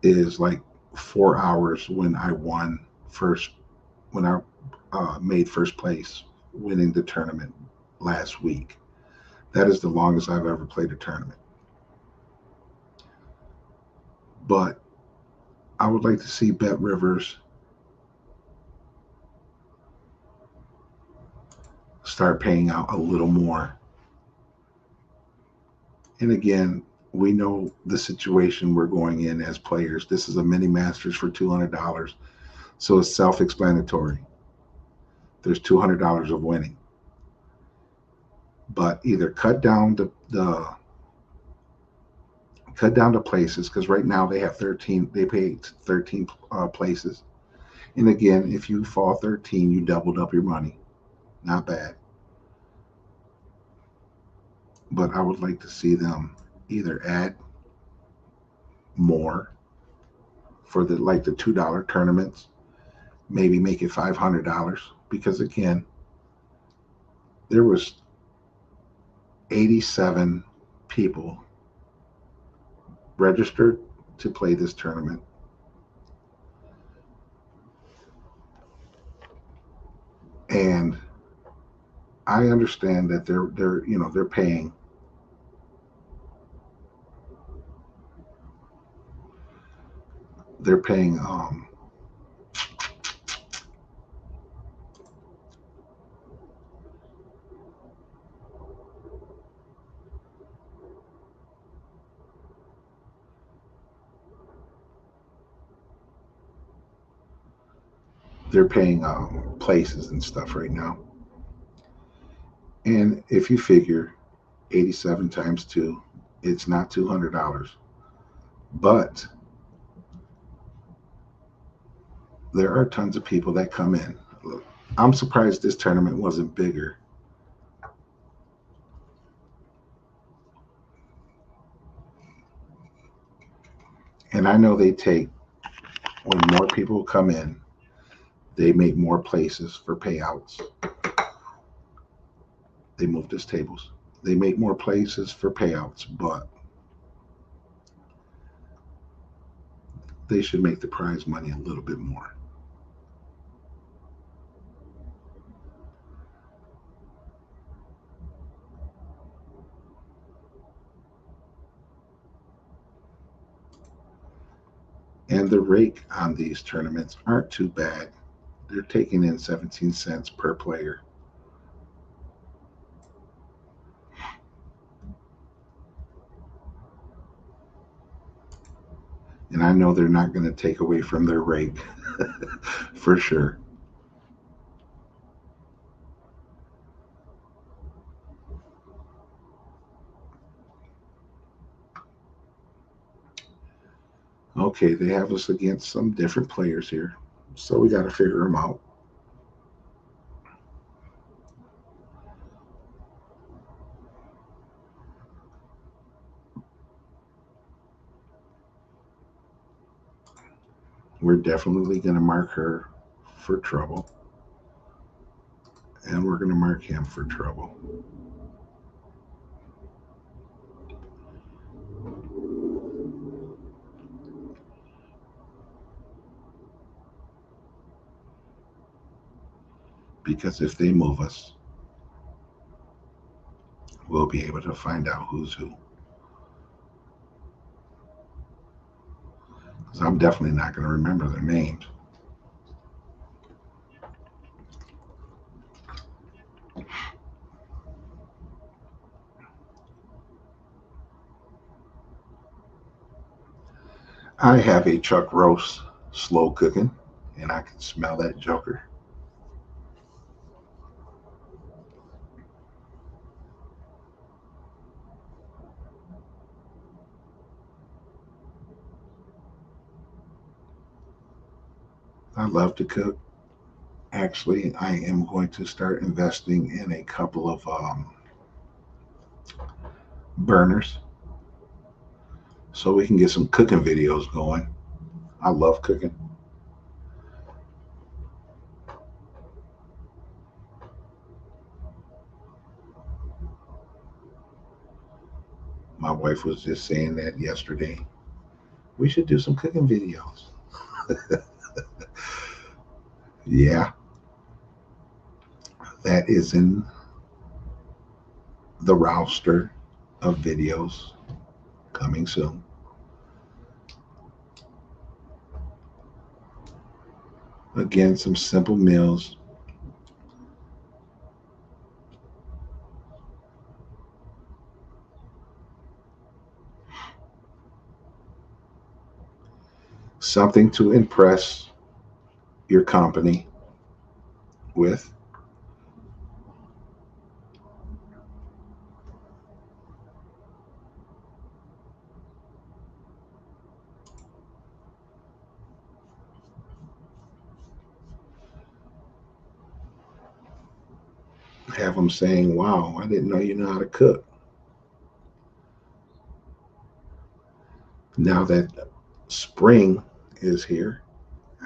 is like 4 hours when I won first, when I made first place, winning the tournament last week. That is the longest I've ever played a tournament. But I would like to see Bet Rivers start paying out a little more. And again, we know the situation we're going in as players. This is a mini masters for $200. So it's self explanatory. There's $200 of winning. But either cut down the places, because right now they have 13, they pay 13 places. And again, if you fall 13, you doubled up your money. Not bad. But I would like to see them either add more for the $2 tournaments, maybe make it $500, because again, there was 87 people registered to play this tournament. And I understand that they're paying they're paying they're paying places and stuff right now. And if you figure 87 times 2, it's not $200. But there are tons of people that come in. I'm surprised this tournament wasn't bigger. And I know when more people come in, they make more places for payouts. They move these tables. They make more places for payouts, but they should make the prize money a little bit more. And the rake on these tournaments aren't too bad. They're taking in 17 cents per player. And I know they're not going to take away from their rake for sure. Okay, they have us against some different players here, so we got to figure them out. We're definitely going to mark her for trouble, and we're going to mark him for trouble. Because if they move us, we'll be able to find out who's who. Because I'm definitely not going to remember their names. I have a chuck roast slow cooking, and I can smell that joker. I love to cook. Actually, I am going to start investing in a couple of burners so we can get some cooking videos going. I love cooking. My wife was just saying that yesterday. We should do some cooking videos. Yeah, that is in the roster of videos coming soon. Again, some simple meals. Something to impress your company with. Have them saying, "Wow, I didn't know you know how to cook." Now that spring is here,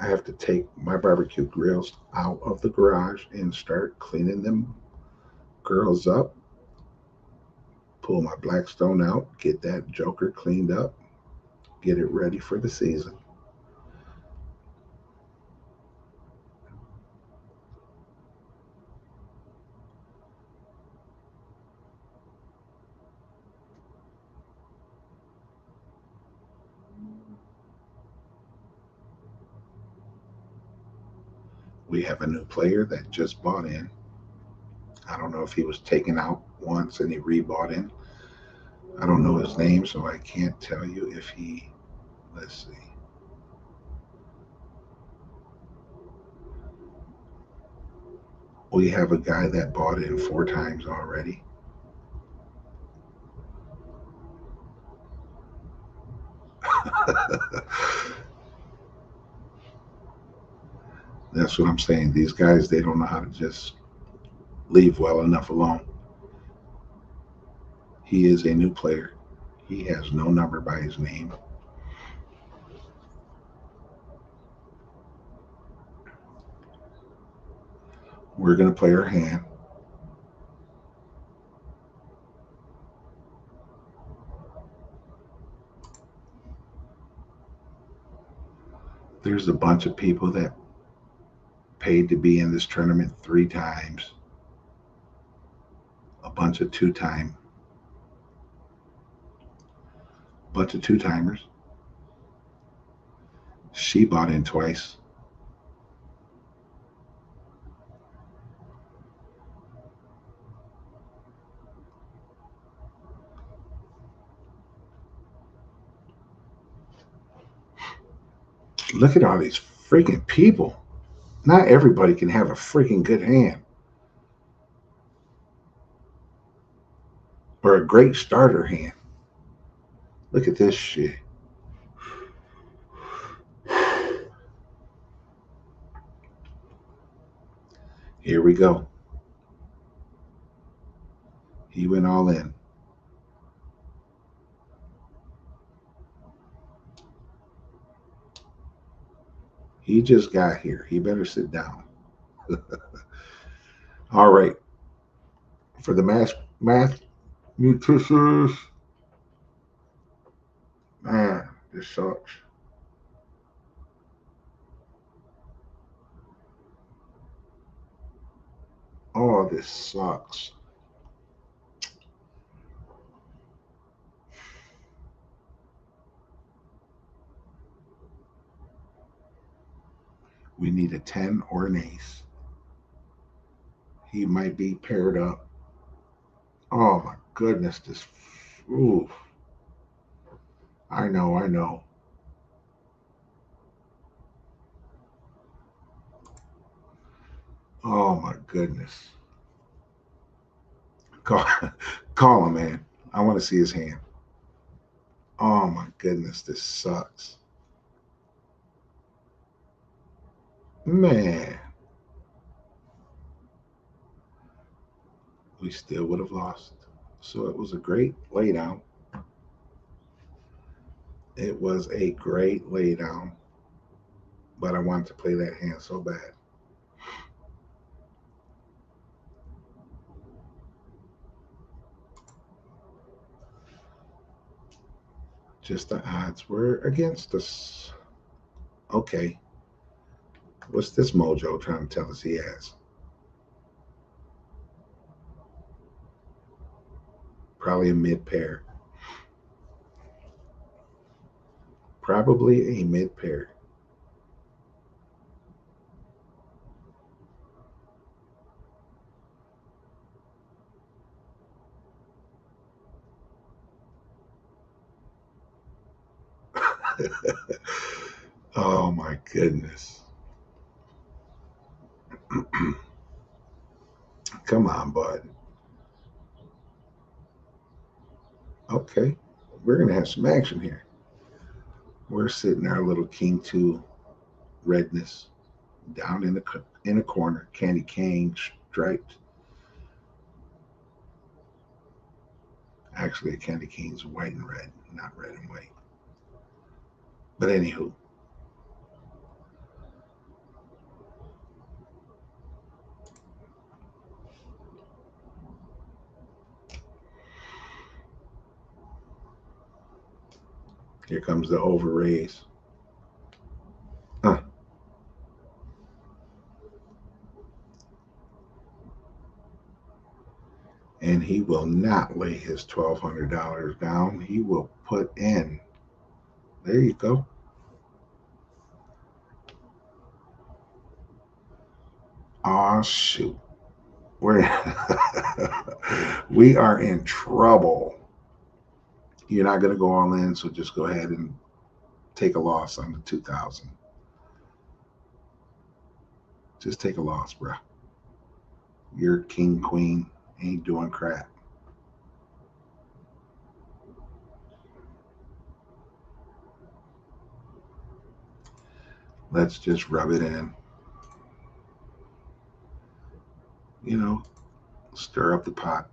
I have to take my barbecue grills out of the garage and start cleaning them girls up. Pull my Blackstone out, get that joker cleaned up, get it ready for the season. We have a new player that just bought in. I don't know if he was taken out once and he rebought in. I don't know his name, so I can't tell you if let's see. We have a guy that bought in 4 times already. That's what I'm saying. These guys, they don't know how to just leave well enough alone. He is a new player. He has no number by his name. We're going to play our hand. There's a bunch of people that paid to be in this tournament 3 times. A bunch of two-timers. She bought in twice. Look at all these freaking people. Not everybody can have a freaking good hand or a great starter hand. Look at this shit. Here we go. He went all in. He just got here. He better sit down. All right. For the math nutritious, man, this sucks. Oh, this sucks. We need a 10 or an ace. He might be paired up. Oh my goodness, this. Ooh, I know, I know. Oh my goodness. Call, call him, man. I want to see his hand. Oh my goodness, this sucks. Man, we still would have lost. So it was a great laydown. It was a great laydown, but I wanted to play that hand so bad. Just the odds were against us. Okay. What's this mojo trying to tell us he has? Probably a mid pair. Probably a mid pair. Oh my goodness. Come on, bud. Okay. We're going to have some action here. We're sitting our little king two redness down in a corner, candy cane striped. Actually, a candy cane's white and red, not red and white. But anywho, here comes the over raise. And he will not lay his $1,200 down. He will put in. There you go. Oh shoot. We're we are in trouble. You're not going to go all in, so just go ahead and take a loss on the 2,000. Just take a loss, bro. Your king, queen ain't doing crap. Let's just rub it in. You know, stir up the pot.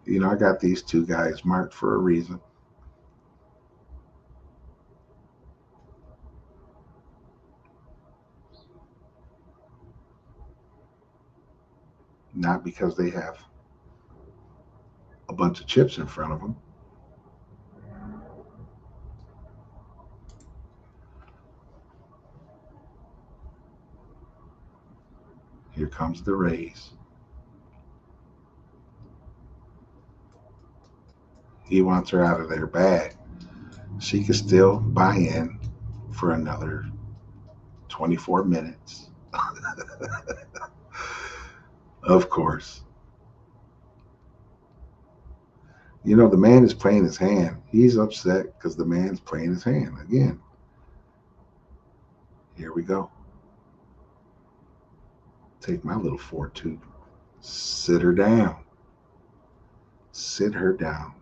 You know, I got these two guys marked for a reason. Not because they have a bunch of chips in front of them. Here comes the raise. He wants her out of there bad. She could still buy in for another 24 minutes. Of course. You know, the man is playing his hand. He's upset because the man's playing his hand again. Here we go. Take my little fortune. Sit her down. Sit her down.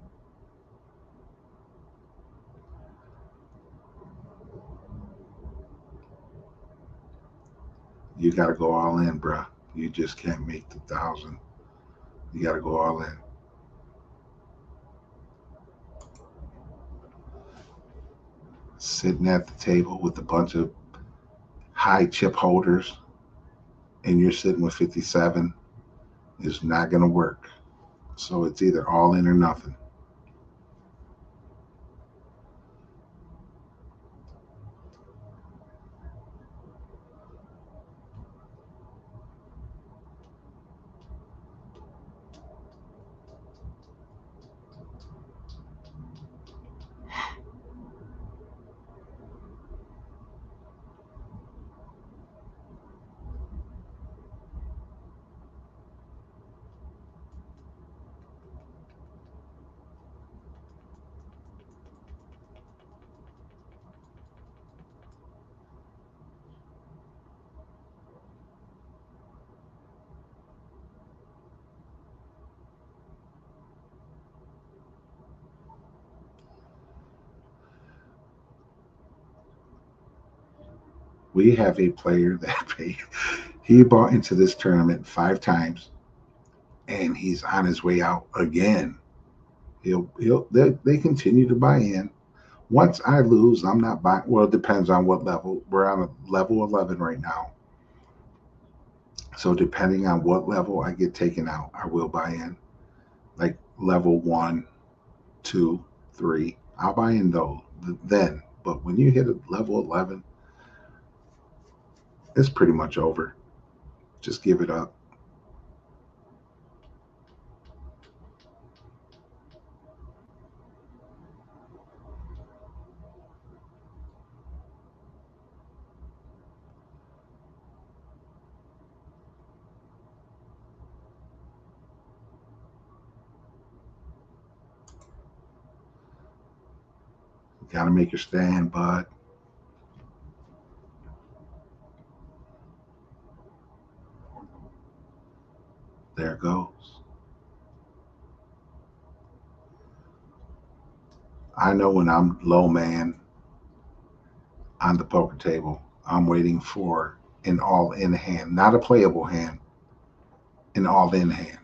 You got to go all in, bruh. You just can't make the 1,000. You got to go all in. Sitting at the table with a bunch of high chip holders and you're sitting with 57 is not going to work. So it's either all in or nothing. We have a player that paid. He bought into this tournament 5 times, and he's on his way out again. They continue to buy in. Once I lose, I'm not buying. Well, it depends on what level. We're on a level 11 right now. So depending on what level I get taken out, I will buy in. Like level 1, 2, 3. I'll buy in those then. But when you hit a level 11, it's pretty much over. Just give it up. You gotta make your stand, bud. There it goes. I know when I'm low man on the poker table, I'm waiting for an all in hand, not a playable hand, an all in hand.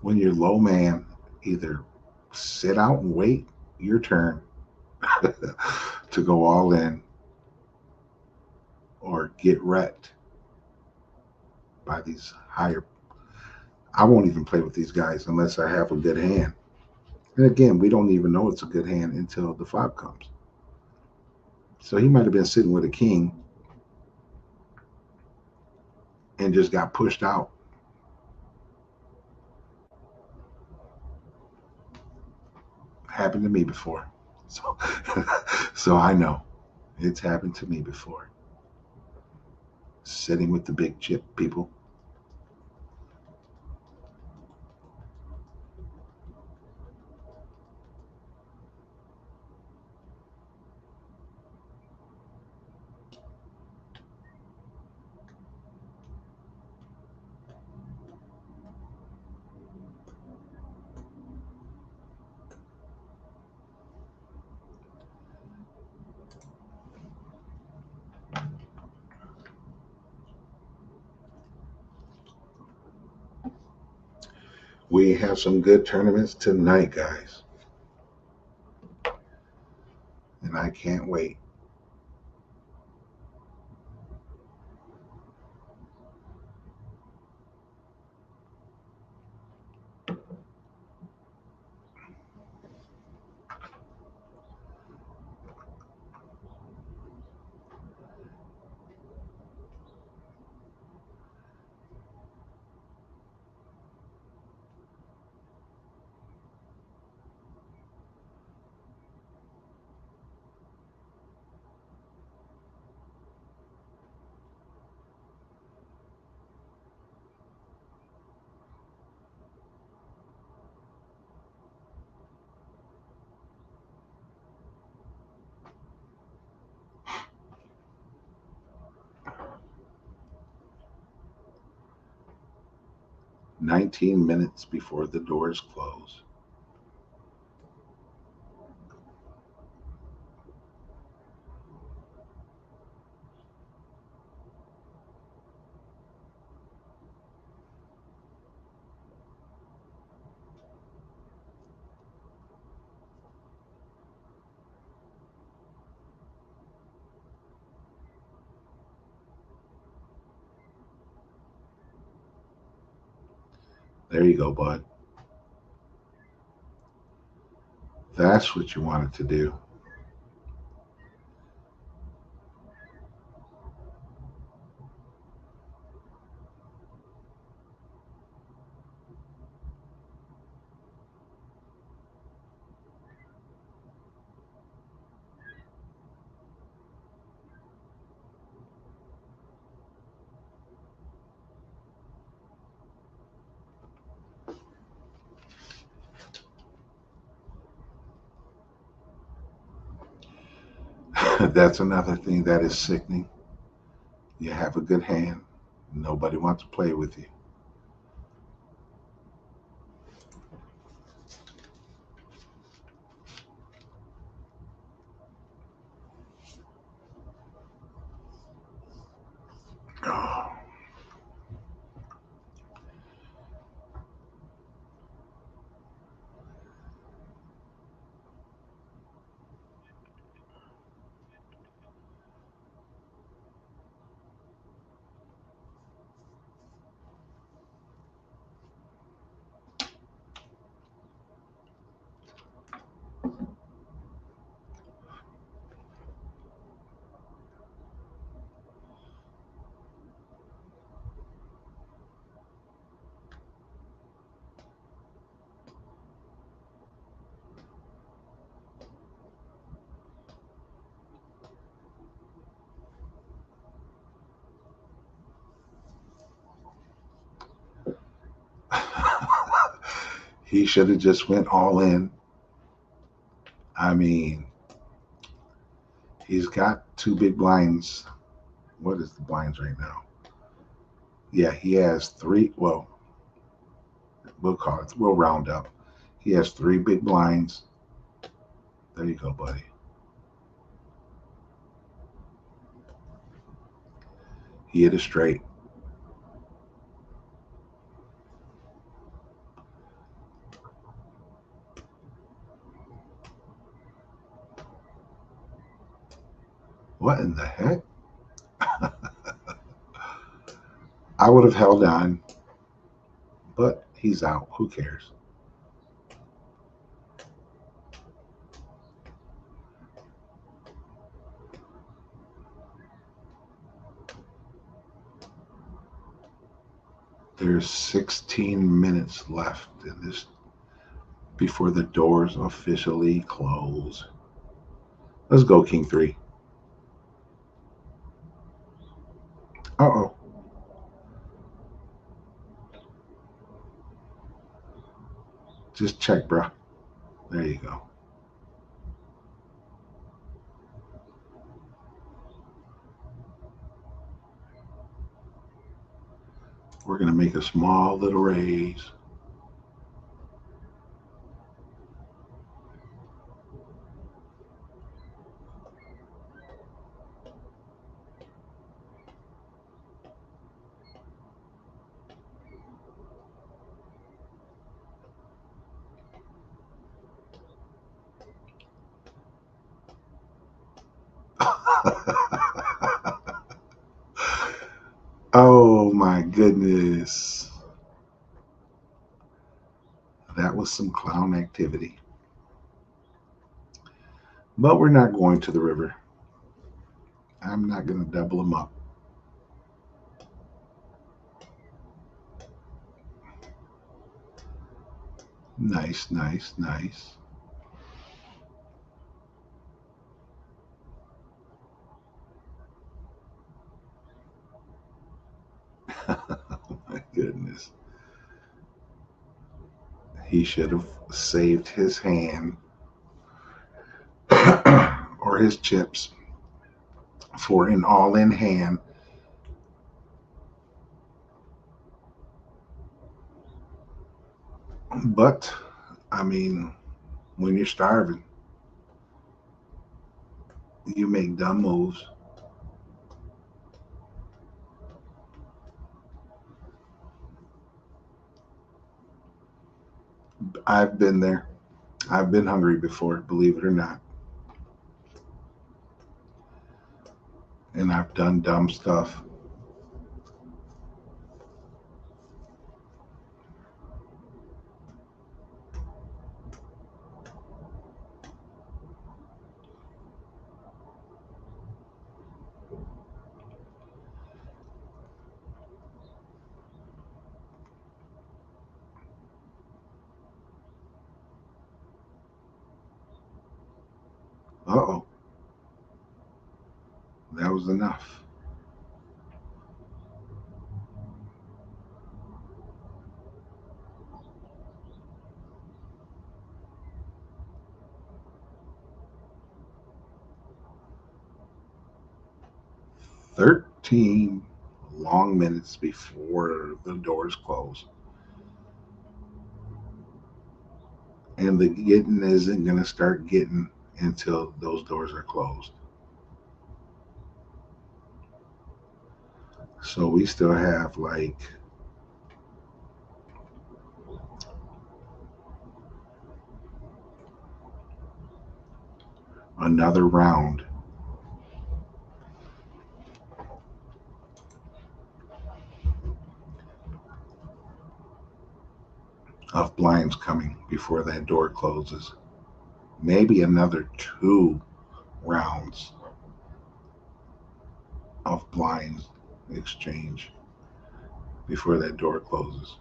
When you're low man, either sit out and wait your turn to go all in or get wrecked by these higher. I won't even play with these guys unless I have a good hand. And again, we don't even know it's a good hand until the flop comes. So he might have been sitting with a king and just got pushed out. Happened to me before. So so I know. It's happened to me before. Sitting with the big chip people. We have some good tournaments tonight, guys, and I can't wait. "19 minutes before the doors close." There you go, bud. That's what you wanted to do. That's another thing that is sickening. You have a good hand, nobody wants to play with you. Oh, he should have just went all in. I mean, he's got two big blinds. What is the blinds right now? Yeah, he has three. Well, we'll call it. We'll round up. He has three big blinds. There you go, buddy. He hit a straight. What in the heck? I would have held on, but he's out. Who cares? There's 16 minutes left in this before the doors officially close. Let's go, King 3. Uh oh. Just check, bruh. There you go. We're going to make a small little raise. Oh my goodness. That was some clown activity. But we're not going to the river. I'm not going to double them up. Nice, nice, nice. Oh my goodness. He should have saved his hand or his chips for an all in hand. But, I mean, when you're starving, you make dumb moves. I've been there. I've been hungry before, believe it or not. And I've done dumb stuff. Uh oh, that was enough. 13 long minutes before the doors close. And the getting isn't going to start getting until those doors are closed. So we still have like another round of blinds coming before that door closes. Maybe another two rounds of blinds exchange before that door closes.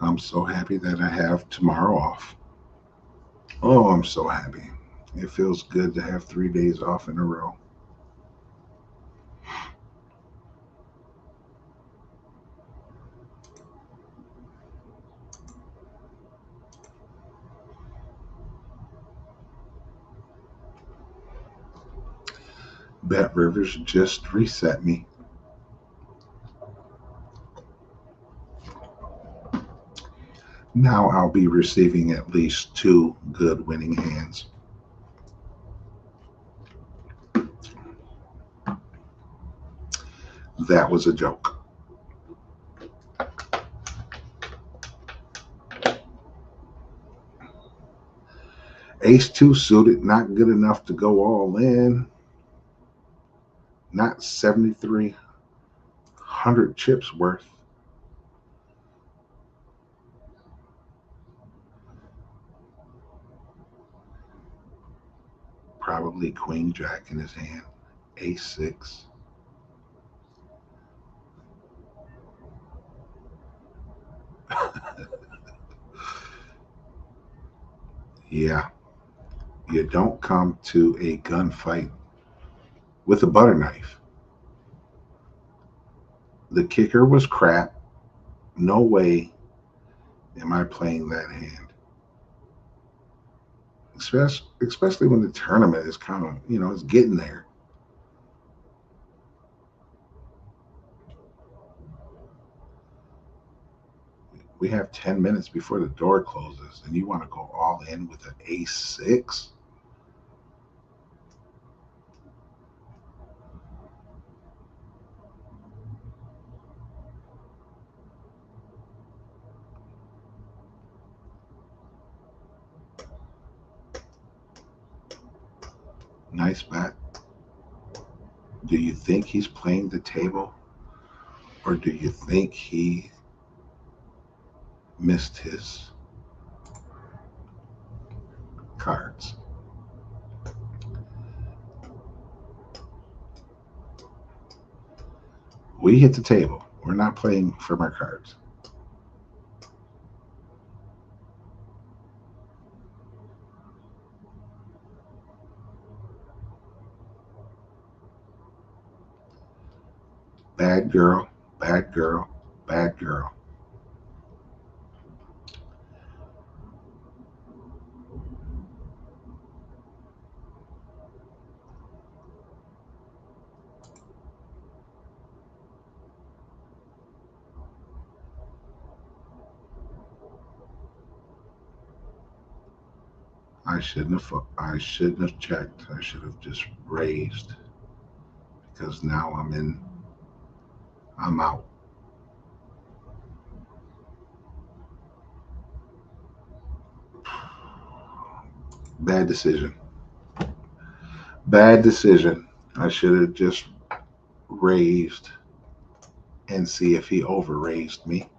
I'm so happy that I have tomorrow off. Oh, I'm so happy. It feels good to have 3 days off in a row. Bet Rivers just reset me. Now I'll be receiving at least two good winning hands. That was a joke. Ace 2 suited, not good enough to go all in. Not 7,300 chips worth. Probably Queen Jack in his hand. Ace 6. Yeah, you don't come to a gunfight with a butter knife. The kicker was crap. No way am I playing that hand. Especially when the tournament is kind of, it's getting there. We have 10 minutes before the door closes, and you want to go all in with an ace 6? Nice bet. Do you think he's playing the table, or do you think he missed his cards? We hit the table. We're not playing from our cards. Bad girl, bad girl, bad girl. I shouldn't have checked. I should have just raised because now I'm out. Bad decision. Bad decision. I should have just raised and see if he overraised me.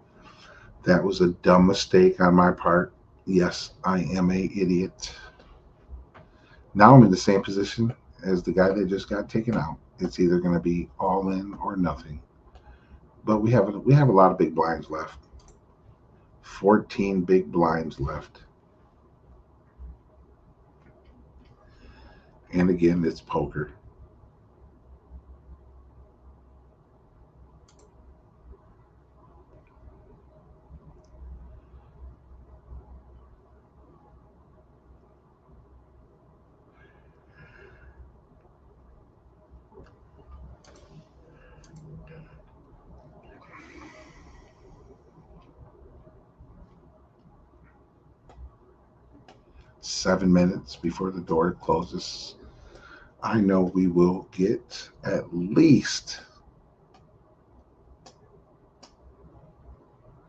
That was a dumb mistake on my part. Yes, I am a idiot. Now I'm in the same position as the guy that just got taken out. It's either going to be all in or nothing. But we have a lot of big blinds left. 14 big blinds left. And again, it's poker. Seven minutes before the door closes. I know we will get at least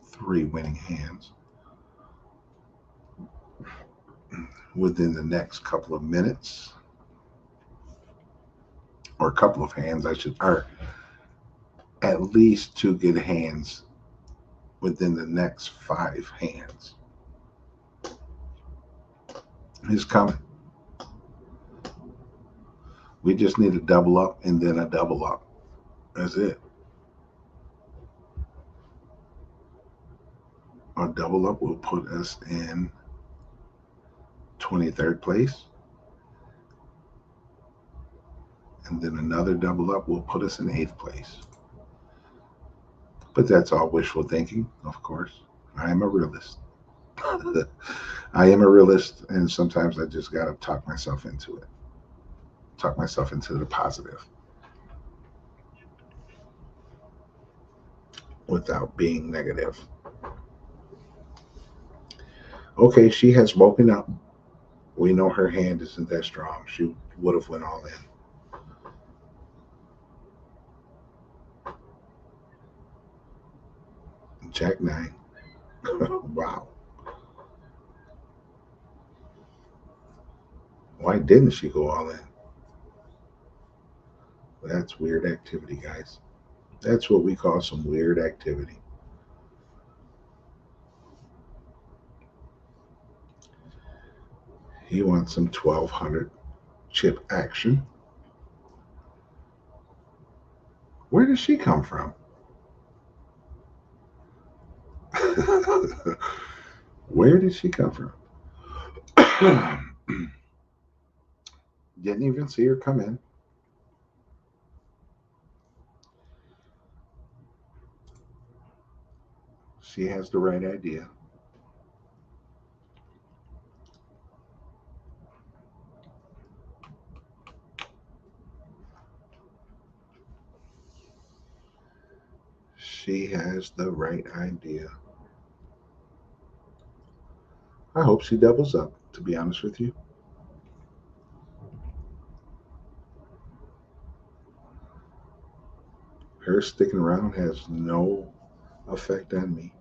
three winning hands within the next couple of minutes, or a couple of hands, or at least two good hands within the next five hands. He's coming. We just need a double up and then a double up. That's it. A double up will put us in 23rd place. And then another double up will put us in 8th place. But that's all wishful thinking, of course. I am a realist. I am a realist, and sometimes I just got to talk myself into it, talk myself into the positive without being negative. Okay, she has woken up. We know her hand isn't that strong. She would have went all in. Jack 9. Wow. Why didn't she go all in? That's weird activity, guys. That's what we call some weird activity. He wants some 1200 chip action. Where does she come from? Where did she come from? Didn't even see her come in. She has the right idea. She has the right idea. I hope she doubles up, to be honest with you. Her sticking around has no effect on me.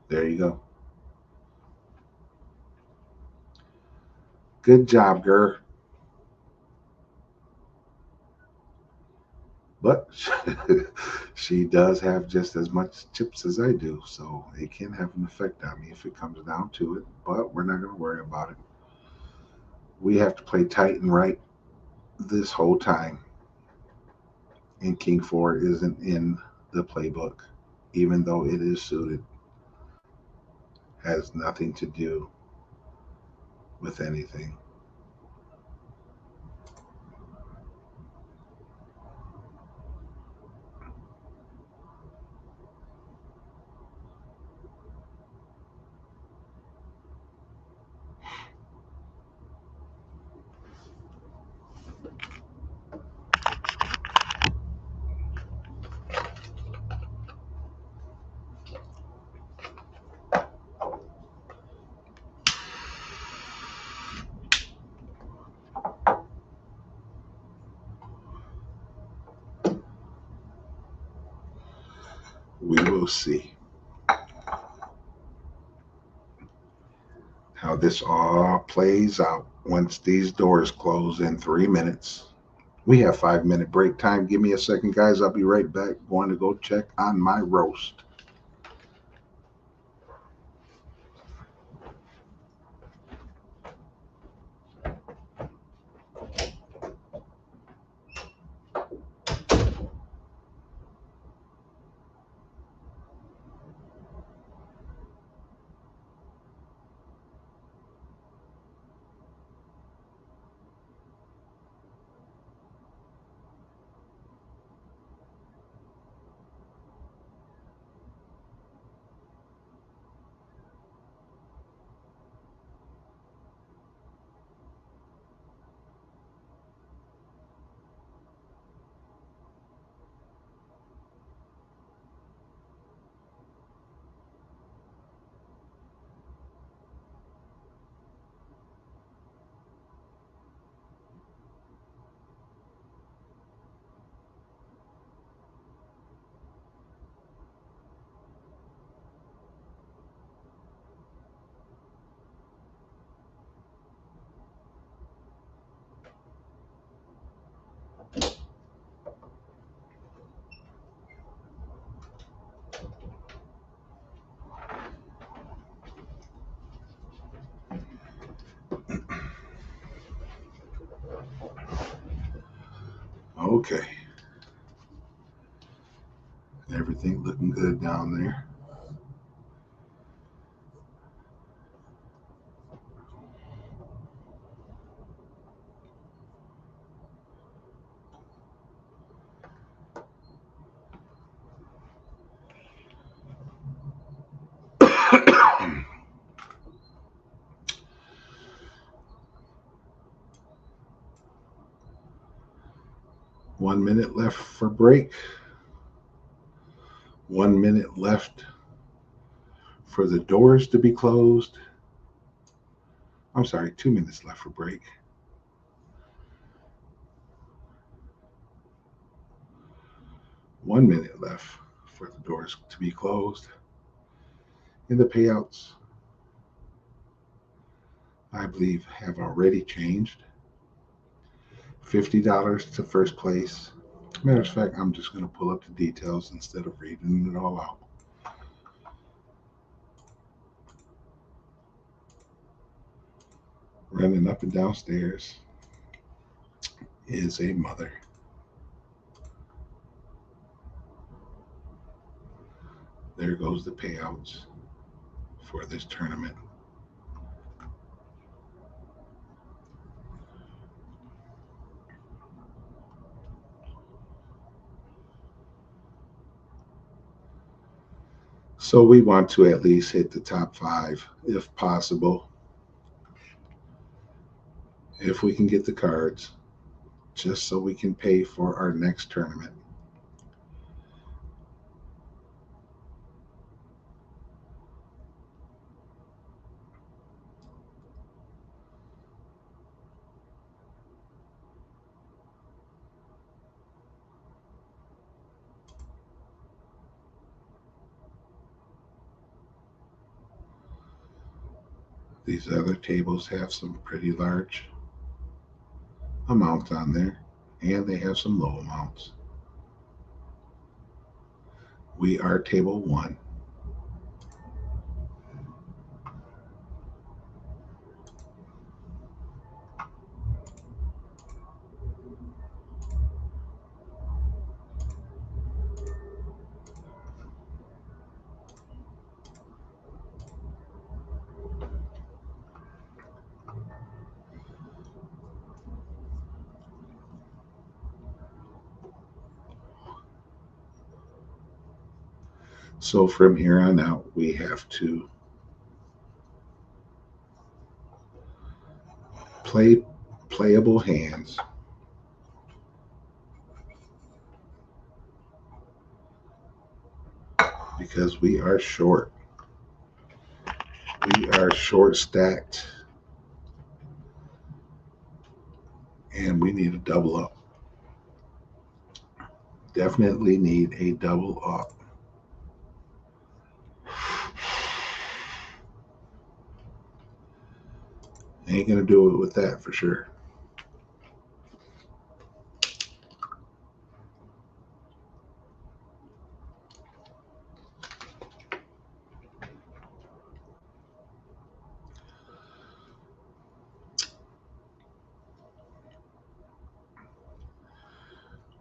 There you go. Good job, girl. But she does have just as much chips as I do, so it can have an effect on me if it comes down to it. But we're not going to worry about it. We have to play tight and right this whole time, and King 4 isn't in the playbook, even though it is suited. Has nothing to do with anything. We will see how this all plays out once these doors close in 3 minutes. We have 5 minute break time. Give me a second, guys. I'll be right back. Going to go check on my roast. Okay. Everything looking good down there. One minute left for break. 1 minute left for the doors to be closed. I'm sorry, 2 minutes left for break. 1 minute left for the doors to be closed. And the payouts, I believe, have already changed. $50 to first place. Matter of fact, I'm just going to pull up the details instead of reading it all out. Running up and downstairs is a mother. There goes the payouts for this tournament. So we want to at least hit the top five if possible. If we can get the cards, just so we can pay for our next tournament. These other tables have some pretty large amounts on there, and they have some low amounts. We are table 1. So from here on out, we have to play playable hands. Because we are short. We are short stacked. And we need a double up. Definitely need a double up. Ain't gonna do it with that for sure.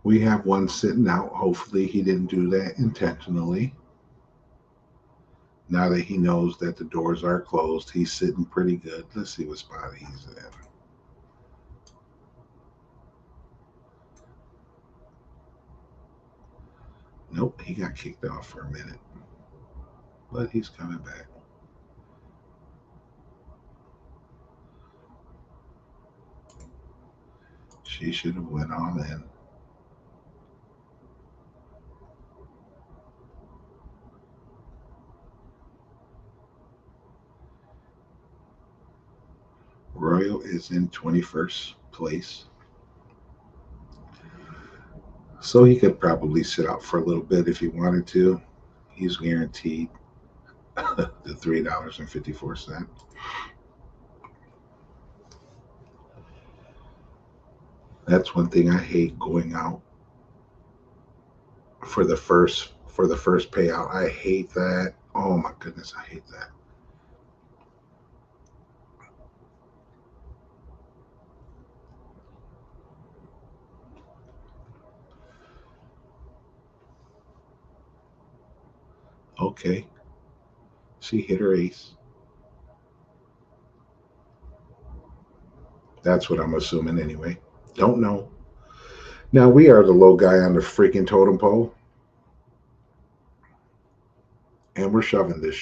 We have one sitting out. Hopefully he didn't do that intentionally. Now that he knows that the doors are closed, he's sitting pretty good. Let's see what spot he's in. Nope, he got kicked off for a minute. But he's coming back. She should have went all in. Royal is in 21st place. So he could probably sit out for a little bit if he wanted to. He's guaranteed the $3.54. That's one thing I hate, going out for the first payout. I hate that. Oh my goodness, I hate that. Okay. She hit her ace. That's what I'm assuming anyway. Don't know. Now we are the low guy on the freaking totem pole. And we're shoving this.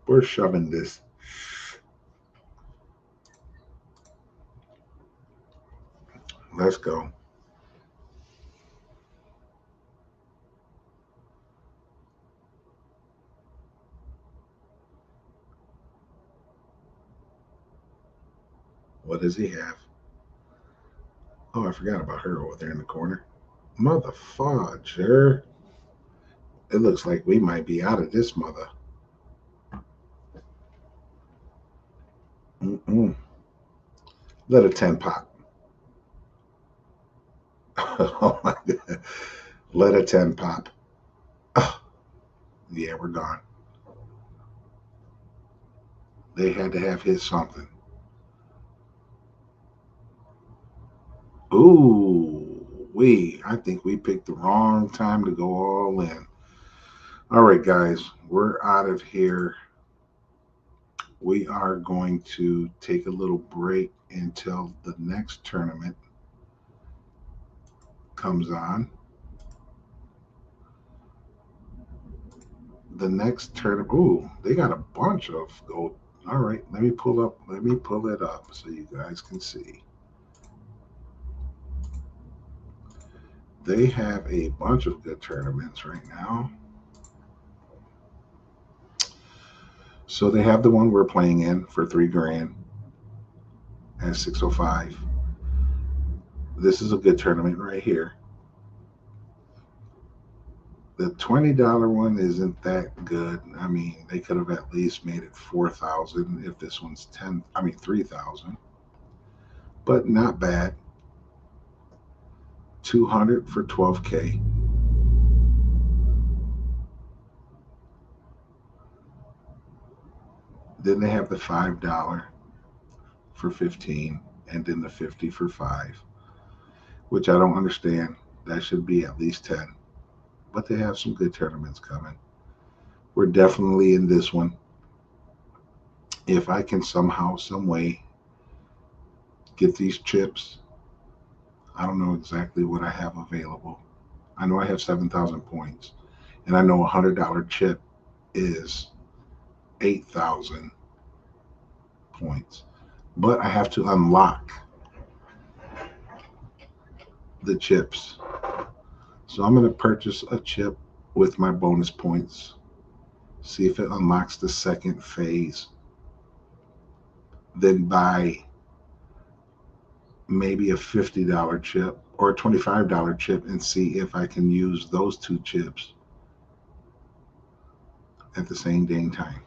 We're shoving this. Let's go. What does he have? Oh, I forgot about her over there in the corner. Mother fudger. It looks like we might be out of this mother. Mm-mm. Let a 10 pop. Oh my God. Let a 10 pop. Oh, yeah, we're gone. They had to have hit something. Ooh, I think we picked the wrong time to go all in. All right, guys, we're out of here. We are going to take a little break until the next tournament comes on. The next tournament, ooh, they got a bunch of gold. All right, let me pull it up so you guys can see. They have a bunch of good tournaments right now. So they have the one we're playing in for $3,000 at 605. This is a good tournament right here. The $20 one isn't that good. I mean, they could have at least made it 4,000 if this one's 10, I mean 3,000. But not bad. 200 for 12K. Then they have the $5 for 15 and then the 50 for 5, which I don't understand. That should be at least 10. But they have some good tournaments coming. We're definitely in this one. If I can somehow, some way get these chips, I don't know exactly what I have available. I know I have 7,000 points, and I know a $100 chip is 8,000 points. But I have to unlock the chips. So I'm going to purchase a chip with my bonus points, see if it unlocks the second phase, then buy maybe a $50 chip or a $25 chip and see if I can use those two chips at the same dang time.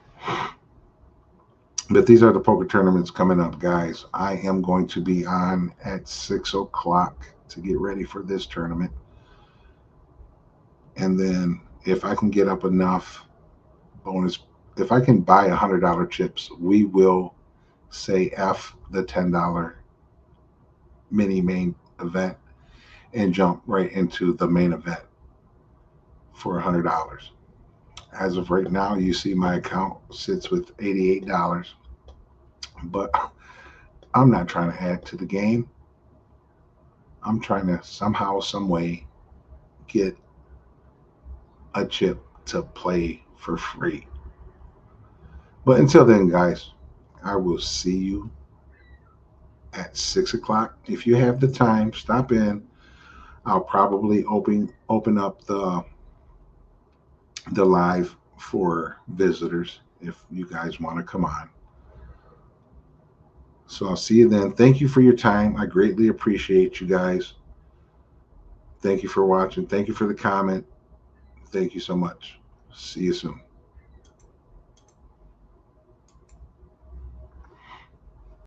But these are the poker tournaments coming up, guys. I am going to be on at 6 o'clock to get ready for this tournament. And then if I can get up enough bonus, if I can buy $100 chips, we will say F the $10 mini main event and jump right into the main event for $100. As of right now, you see my account sits with $88, but I'm not trying to add to the game. I'm trying to somehow, some way get a chip to play for free. But until then, guys, I will see you at 6 o'clock. If you have the time, stop in. I'll probably open up the live for visitors if you guys want to come on. So I'll see you then. Thank you for your time. I greatly appreciate you guys. Thank you for watching. Thank you for the comment. Thank you so much. See you soon.